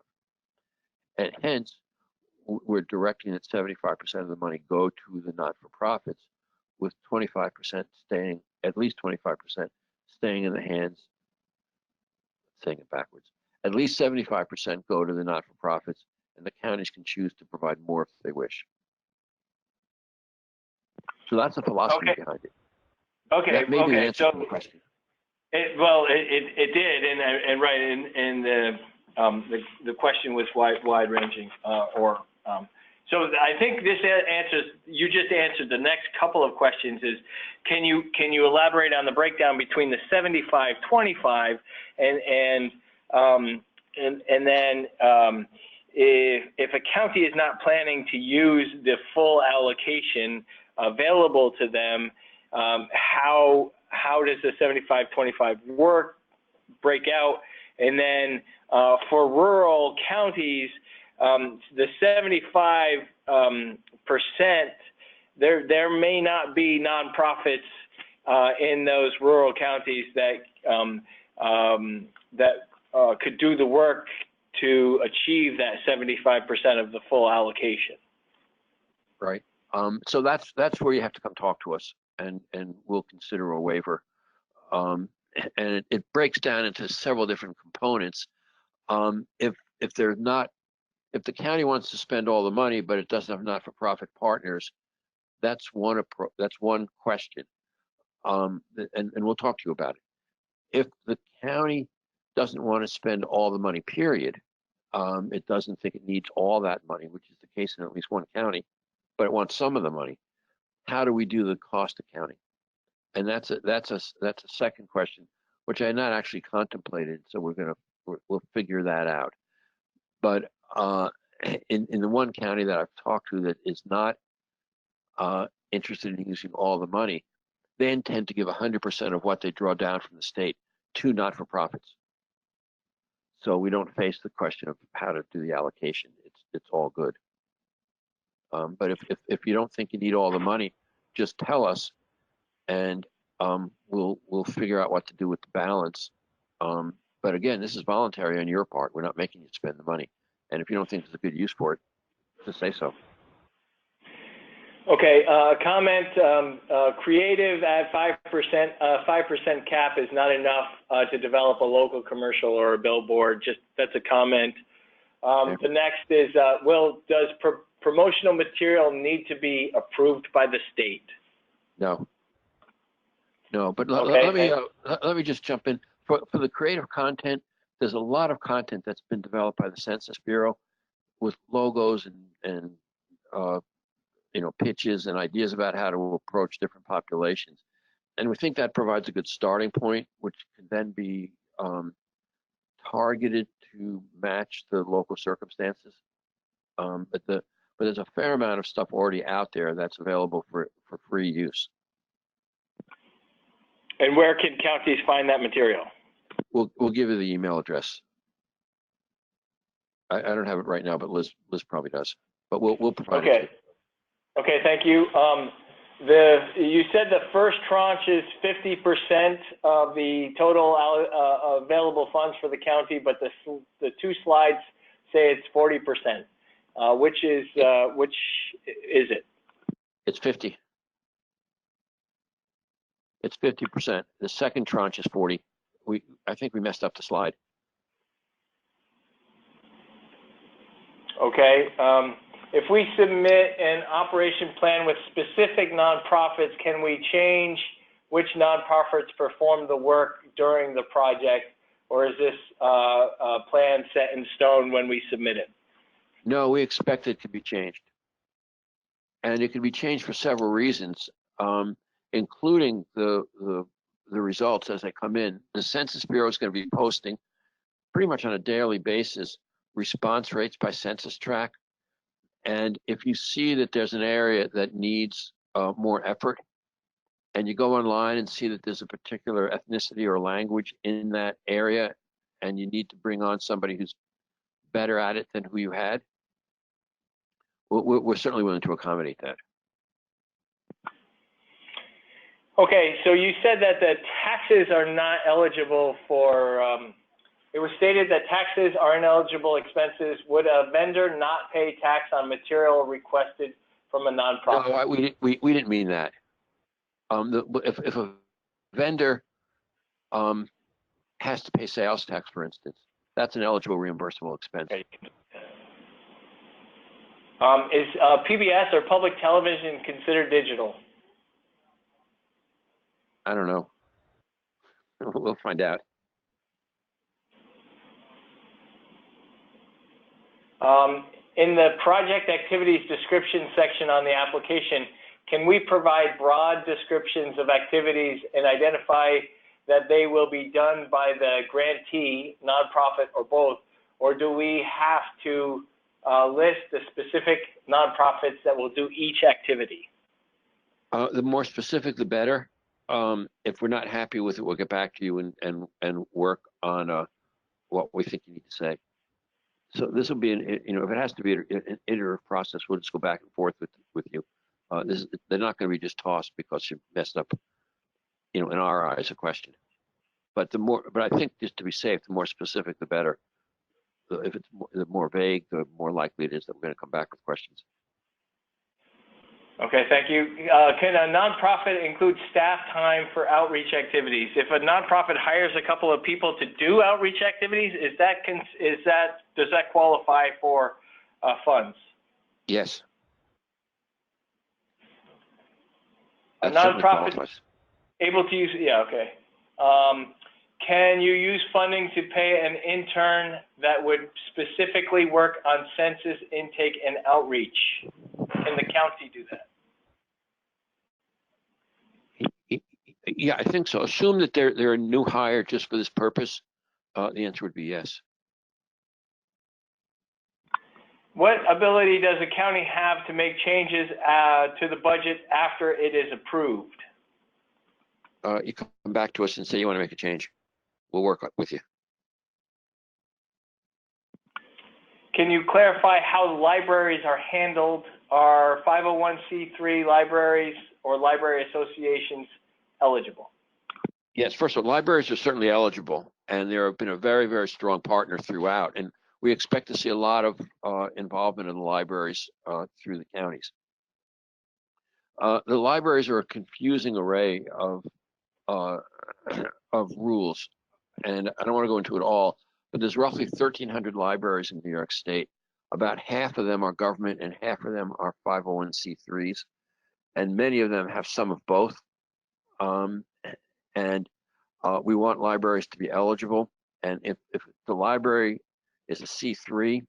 Speaker 2: And hence, we're directing that 75% of the money go to the not-for-profits, with 25% staying, at least 25% staying in the hands, saying it backwards, at least 75% go to the not-for-profits, and the counties can choose to provide more if they wish. So that's the philosophy behind it.
Speaker 3: Okay.
Speaker 2: That may be an answer to the question.
Speaker 3: It did, and right, and the question was wide ranging, so I think this answers. You just answered the next couple of questions. Is can you elaborate on the breakdown between the 75-25 and then if a county is not planning to use the full allocation available to them, how does the 75-25 break out? And then for rural counties, the 75%, there may not be nonprofits in those rural counties that could do the work to achieve that 75% of the full allocation.
Speaker 2: Right. So that's where you have to come talk to us. and we'll consider a waiver. And it breaks down into several different components. If the county wants to spend all the money, but it doesn't have not-for-profit partners, that's one question. And we'll talk to you about it. If the county doesn't want to spend all the money, period, it doesn't think it needs all that money, which is the case in at least one county, but it wants some of the money. How do we do the cost accounting? And that's a second question, which I had not actually contemplated. So we'll figure that out. But in the one county that I've talked to that is not interested in using all the money, they intend to give 100% of what they draw down from the state to not-for-profits. So we don't face the question of how to do the allocation. It's all good. But if you don't think you need all the money, just tell us, and we'll figure out what to do with the balance. But again, this is voluntary on your part. We're not making you spend the money. And if you don't think there's a good use for it, just say so.
Speaker 3: Okay, comment, creative at 5%, 5% cap is not enough to develop a local commercial or a billboard. Just, that's a comment.
Speaker 2: Okay.
Speaker 3: The next is, does promotional material need to be approved by the state?
Speaker 2: No, but
Speaker 3: Okay.
Speaker 2: let me just jump in. For the creative content, there's a lot of content that's been developed by the Census Bureau with logos and pitches and ideas about how to approach different populations. And we think that provides a good starting point, which can then be targeted to match the local circumstances. But there's a fair amount of stuff already out there that's available for free use.
Speaker 3: And where can counties find that material?
Speaker 2: We'll give you the email address. I don't have it right now, but Liz probably does. But we'll provide it to you.
Speaker 3: Okay, thank you. You said the first tranche is 50% of the total available funds for the county, but the two slides say it's 40%. Which is it?
Speaker 2: It's 50. It's 50%. The second tranche is 40. I think we messed up the slide.
Speaker 3: Okay. If we submit an operation plan with specific nonprofits, can we change which nonprofits perform the work during the project, or is this plan set in stone when we submit it?
Speaker 2: No, we expect it to be changed. And it can be changed for several reasons, including the results as they come in. The Census Bureau is going to be posting pretty much on a daily basis response rates by census tract. And if you see that there's an area that needs more effort, and you go online and see that there's a particular ethnicity or language in that area, and you need to bring on somebody who's better at it than who you had, we're certainly willing to accommodate that.
Speaker 3: Okay, so you said that the taxes are not eligible for, it was stated that taxes are ineligible expenses. Would a vendor not pay tax on material requested from a nonprofit?
Speaker 2: No, we didn't mean that. If a vendor has to pay sales tax, for instance, that's an eligible reimbursable expense.
Speaker 3: Okay. Is PBS or public television considered digital?
Speaker 2: I don't know. We'll find out.
Speaker 3: In the project activities description section on the application, can we provide broad descriptions of activities and identify that they will be done by the grantee, nonprofit, or both? Or do we have to list the specific nonprofits that will do each activity?
Speaker 2: The more specific, the better. If we're not happy with it, we'll get back to you and work on what we think you need to say. So this will be if it has to be an iterative process, we'll just go back and forth with you. They're not going to be just tossed because you messed up, in our eyes, a question. But I think just to be safe, the more specific, the better. If it's more vague, the more likely it is that we're going to come back with questions.
Speaker 3: Okay, thank you. Can a nonprofit include staff time for outreach activities? If a nonprofit hires a couple of people to do outreach activities, does that qualify for funds?
Speaker 2: Yes.
Speaker 3: A
Speaker 2: That certainly
Speaker 3: nonprofit
Speaker 2: qualifies.
Speaker 3: able to use, yeah, okay. Can you use funding to pay an intern that would specifically work on census intake and outreach? Can the county do that?
Speaker 2: Yeah, I think so. Assume that they're a new hire just for this purpose. The answer would be yes.
Speaker 3: What ability does the county have to make changes to the budget after it is approved?
Speaker 2: You come back to us and say you want to make a change. We'll work with you.
Speaker 3: Can you clarify how libraries are handled? Are 501c3 libraries or library associations eligible?
Speaker 2: Yes, first of all, libraries are certainly eligible, and they've been a very, very strong partner throughout. And we expect to see a lot of involvement in the libraries through the counties. The libraries are a confusing array of rules, and I don't want to go into it all, but there's roughly 1,300 libraries in New York State. About half of them are government and half of them are 501c3s, and many of them have some of both. We want libraries to be eligible, and if the library is a C3,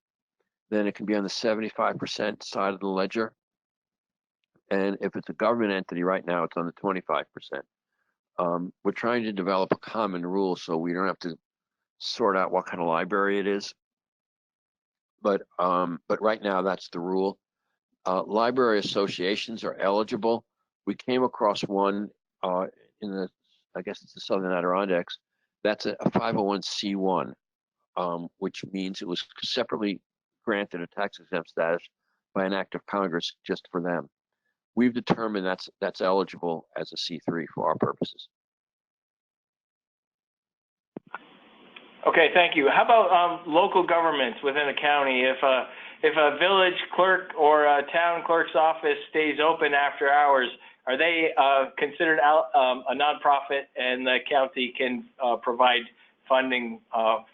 Speaker 2: then it can be on the 75% side of the ledger, and if it's a government entity right now, it's on the 25%. We're trying to develop a common rule so we don't have to sort out what kind of library it is. But right now, that's the rule. Library associations are eligible. We came across one in the, I guess it's the Southern Adirondacks. That's a 501c1, which means it was separately granted a tax exempt status by an act of Congress just for them. We've determined that's eligible as a C3 for our purposes.
Speaker 3: Okay, thank you. How about local governments within a county? If a village clerk or a town clerk's office stays open after hours, are they considered a nonprofit, and the county can provide funding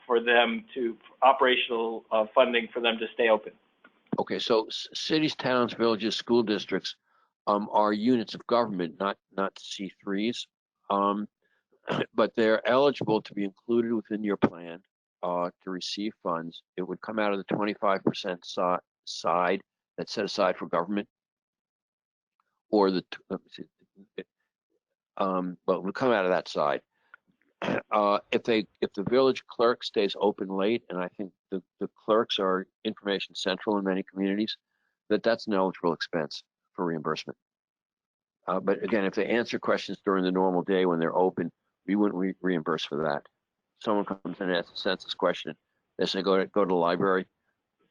Speaker 3: for them to operational funding for them to stay open?
Speaker 2: Okay, so cities, towns, villages, school districts are units of government, not C3s. But they're eligible to be included within your plan to receive funds. It would come out of the 25% side that's set aside for government, or but it would come out of that side. If the village clerk stays open late, and I think the clerks are information central in many communities, that's an eligible expense for reimbursement. But again, if they answer questions during the normal day when they're open, we wouldn't reimburse for that. Someone comes in and asks a census question, they say go to the library,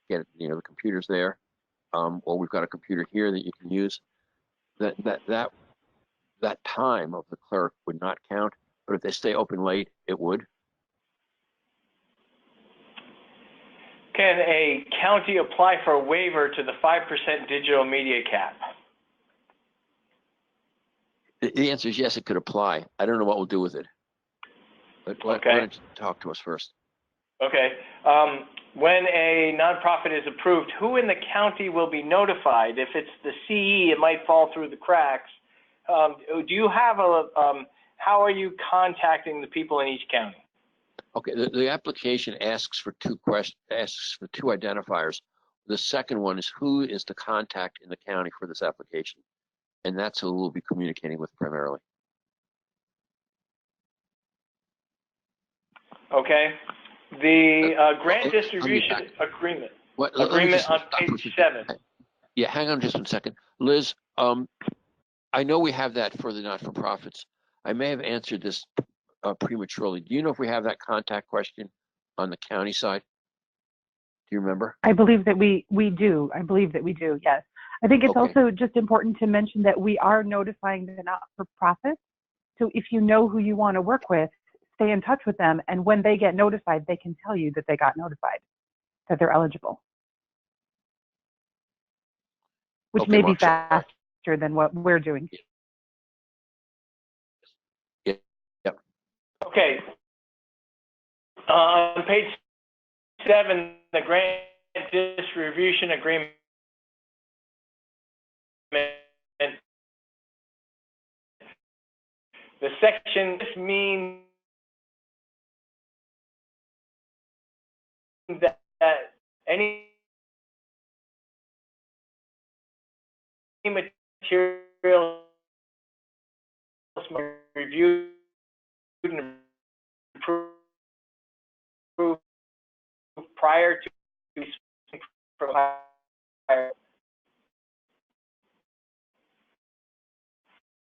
Speaker 2: get the computer's there, or we've got a computer here that you can use. That time of the clerk would not count, but if they stay open late, it would.
Speaker 3: Can a county apply for a waiver to the 5% digital media cap?
Speaker 2: The answer is yes, it could apply. I don't know what we'll do with it. But why don't you talk to us first?
Speaker 3: Okay. When a nonprofit is approved, who in the county will be notified? If it's the CE, it might fall through the cracks. Do you have how are you contacting the people in each county?
Speaker 2: Okay, the application asks for two identifiers. The second one is who is the contact in the county for this application, and that's who we'll be communicating with primarily.
Speaker 3: Okay. The grant distribution agreement. Agreement on page 7.
Speaker 2: Yeah, hang on just 1 second. Liz, I know we have that for the not-for-profits. I may have answered this prematurely. Do you know if we have that contact question on the county side? Do you remember?
Speaker 4: I believe that we do. I believe that we do, yes. I think it's also just important to mention that we are notifying the not-for-profits. So if you know who you want to work with, stay in touch with them. And when they get notified, they can tell you that they got notified, that they're eligible. Which may be fast. than what we're doing.
Speaker 2: Yep.
Speaker 3: Okay. On page 7, the grant distribution agreement. The section, this means that any materials reviewed and approved prior to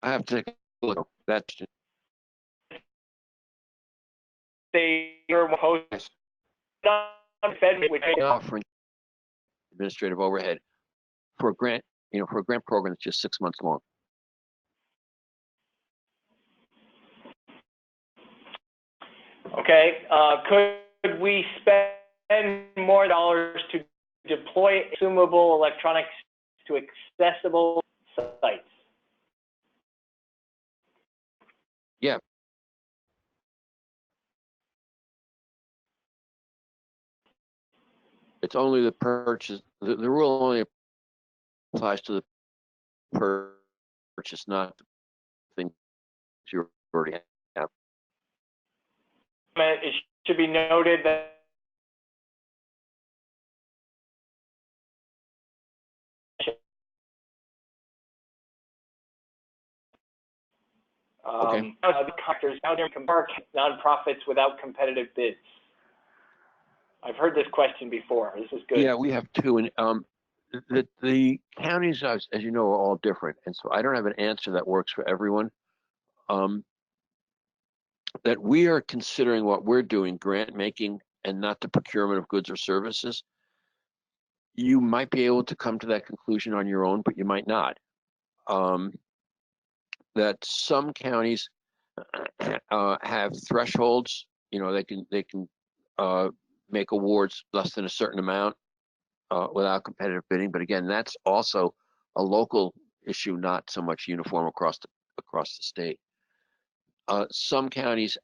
Speaker 2: I have to take a look. That's
Speaker 3: they were posted on Fed, which
Speaker 2: offering administrative overhead for a grant, for a grant program that's just 6 months long.
Speaker 3: okay, could we spend more dollars to deploy consumable electronics to accessible sites?
Speaker 2: Yeah. It's only the purchase, the rule only applies to the purchase, not the things you already have.
Speaker 3: It should be noted that
Speaker 2: Okay.
Speaker 3: Contractors now compare nonprofits without competitive bids. I've heard this question before. This is good.
Speaker 2: Yeah, we have two, and the counties, as you know, are all different, and so I don't have an answer that works for everyone. That we are considering what we're doing, grant making, and not the procurement of goods or services. You might be able to come to that conclusion on your own, but you might not. That some counties have thresholds. They can make awards less than a certain amount without competitive bidding. But again, that's also a local issue, not so much uniform across the state. Some counties,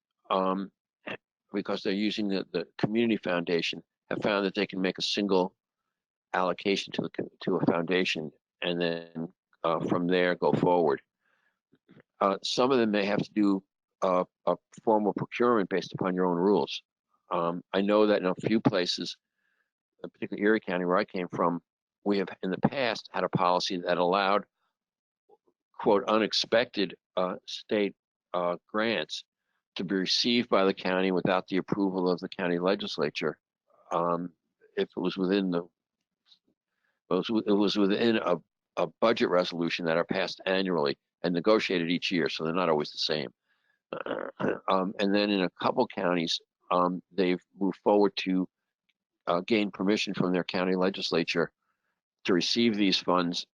Speaker 2: because they're using the community foundation, have found that they can make a single allocation to a foundation, and then from there go forward. Some of them may have to do a formal procurement based upon your own rules. I know that in a few places, particularly Erie County, where I came from, we have in the past had a policy that allowed, quote, unexpected state grants to be received by the county without the approval of the county legislature, if it was within a budget resolution that are passed annually and negotiated each year, so they're not always the same. And then in a couple counties, they've moved forward to gain permission from their county legislature to receive these funds,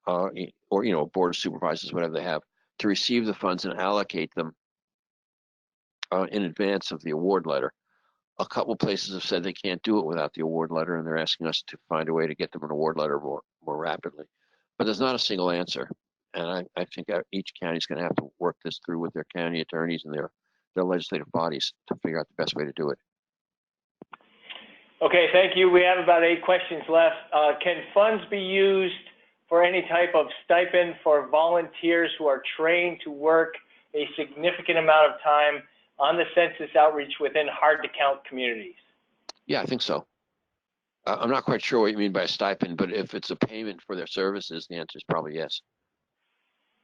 Speaker 2: or board of supervisors, whatever they have, to receive the funds and allocate them in advance of the award letter. A couple places have said they can't do it without the award letter, and they're asking us to find a way to get them an award letter more rapidly. But there's not a single answer, and I think each county is going to have to work this through with their county attorneys and their legislative bodies to figure out the best way to do it.
Speaker 3: Okay, thank you. We have about 8 questions left. Can funds be used for any type of stipend for volunteers who are trained to work a significant amount of time on the census outreach within hard-to-count communities?
Speaker 2: Yeah, I think so. I'm not quite sure what you mean by a stipend, but if it's a payment for their services, the answer is probably yes.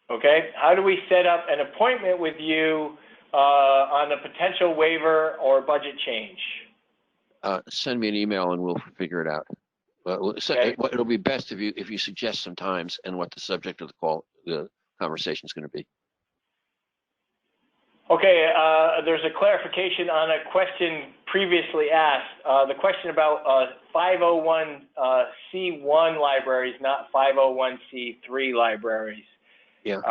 Speaker 3: Okay. How do we set up an appointment with you on a potential waiver or budget change?
Speaker 2: Send me an email and we'll figure it out.
Speaker 3: Okay.
Speaker 2: It'll be best if you suggest some times and what the subject of the conversation is going to be.
Speaker 3: Okay, there's a clarification on a question previously asked. The question about 501c1 libraries, not 501c3 libraries.
Speaker 2: Yeah.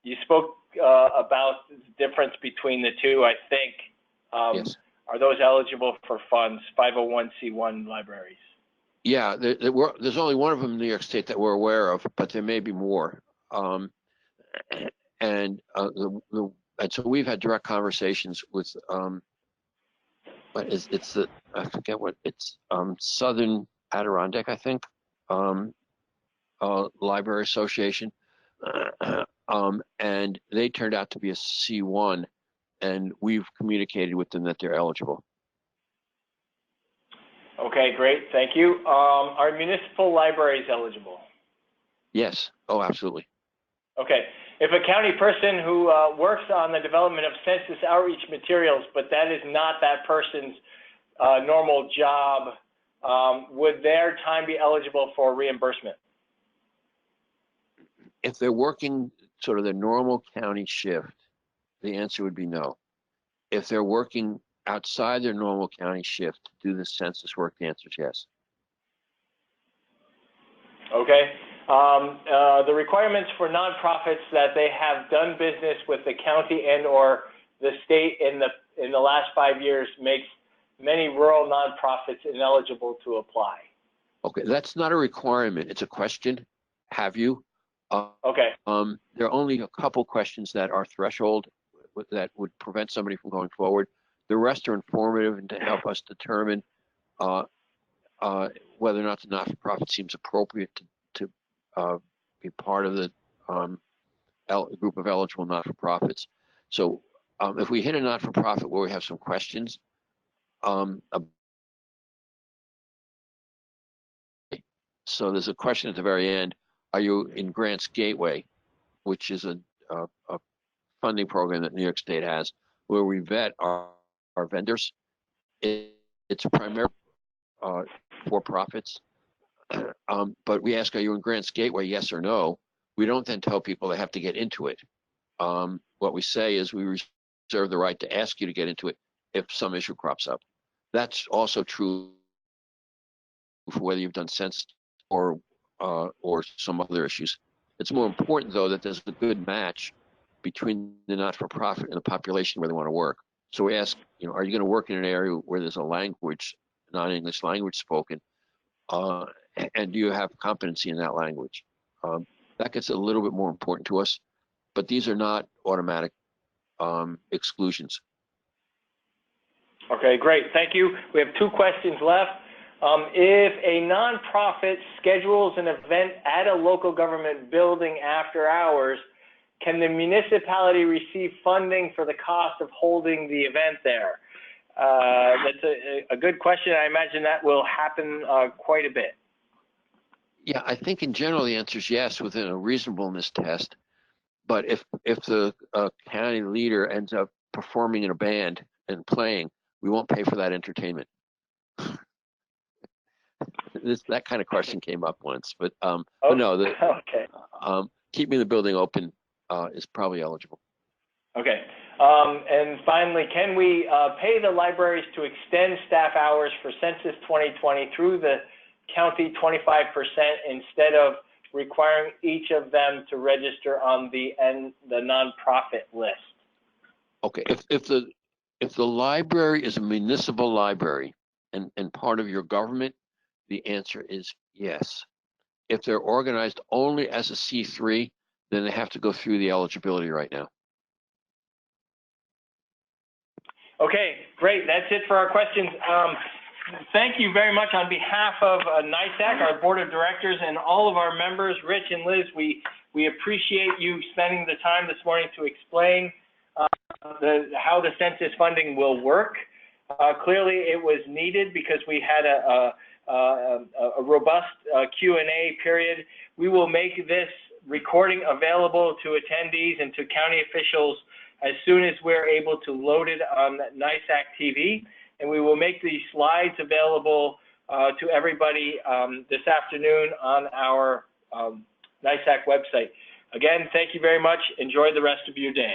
Speaker 3: You spoke about the difference between the two, I think.
Speaker 2: Yes.
Speaker 3: Are those eligible for funds, 501c1 libraries?
Speaker 2: Yeah, there's only one of them in New York State that we're aware of, but there may be more. And so we've had direct conversations with it's the, I forget what it's, Southern Adirondack, I think, Library Association, and they turned out to be a C1, and we've communicated with them that they're eligible.
Speaker 3: Okay, great, thank you. Are municipal libraries eligible?
Speaker 2: Yes. Oh, absolutely.
Speaker 3: Okay. If a county person who works on the development of census outreach materials, but that is not that person's normal job, would their time be eligible for reimbursement?
Speaker 2: If they're working sort of the normal county shift, the answer would be no. If they're working outside their normal county shift to do the census work, the answer is yes.
Speaker 3: Okay. The requirements for nonprofits that they have done business with the county and or the state in the last 5 years makes many rural nonprofits ineligible to apply.
Speaker 2: Okay, that's not a requirement. It's a question. Have you?
Speaker 3: Okay.
Speaker 2: There are only a couple questions that are threshold that would prevent somebody from going forward. The rest are informative and to help us determine whether or not the not-for-profit seems appropriate to be part of the group of eligible not-for-profits. So if we hit a not-for-profit where we have some questions, so there's a question at the very end, are you in Grants Gateway, which is a funding program that New York State has, where we vet our vendors. It's primarily for profits, but we ask, are you in Grants Gateway, yes or no? We don't then tell people they have to get into it. What we say is we reserve the right to ask you to get into it if some issue crops up. That's also true for whether you've done census or some other issues. It's more important, though, that there's a good match between the not-for-profit and the population where they want to work. So we ask, are you going to work in an area where there's a language, non-English language spoken, and do you have competency in that language? That gets a little bit more important to us, but these are not automatic exclusions.
Speaker 3: Okay, great. Thank you. We have 2 questions left. If a nonprofit schedules an event at a local government building after hours, can the municipality receive funding for the cost of holding the event there? That's a good question. I imagine that will happen quite a bit.
Speaker 2: Yeah, I think in general the answer is yes within a reasonableness test. But if the county leader ends up performing in a band and playing, we won't pay for that entertainment. That kind of question came up once, but no,
Speaker 3: okay.
Speaker 2: Keeping the building open is probably eligible.
Speaker 3: Okay. And finally, can we pay the libraries to extend staff hours for Census 2020 through the county 25% instead of requiring each of them to register on the nonprofit list?
Speaker 2: Okay. If the library is a municipal library and part of your government, the answer is yes. If they're organized only as a C3, then they have to go through the eligibility right now.
Speaker 3: Okay, great. That's it for our questions. Thank you very much on behalf of NYSAC, our board of directors, and all of our members, Rich and Liz. We appreciate you spending the time this morning to explain how the census funding will work. Clearly, it was needed because we had a robust Q&A period. We will make this recording available to attendees and to county officials as soon as we're able to load it on NYSAC TV. And we will make these slides available to everybody this afternoon on our NYSAC website. Again, thank you very much. Enjoy the rest of your day.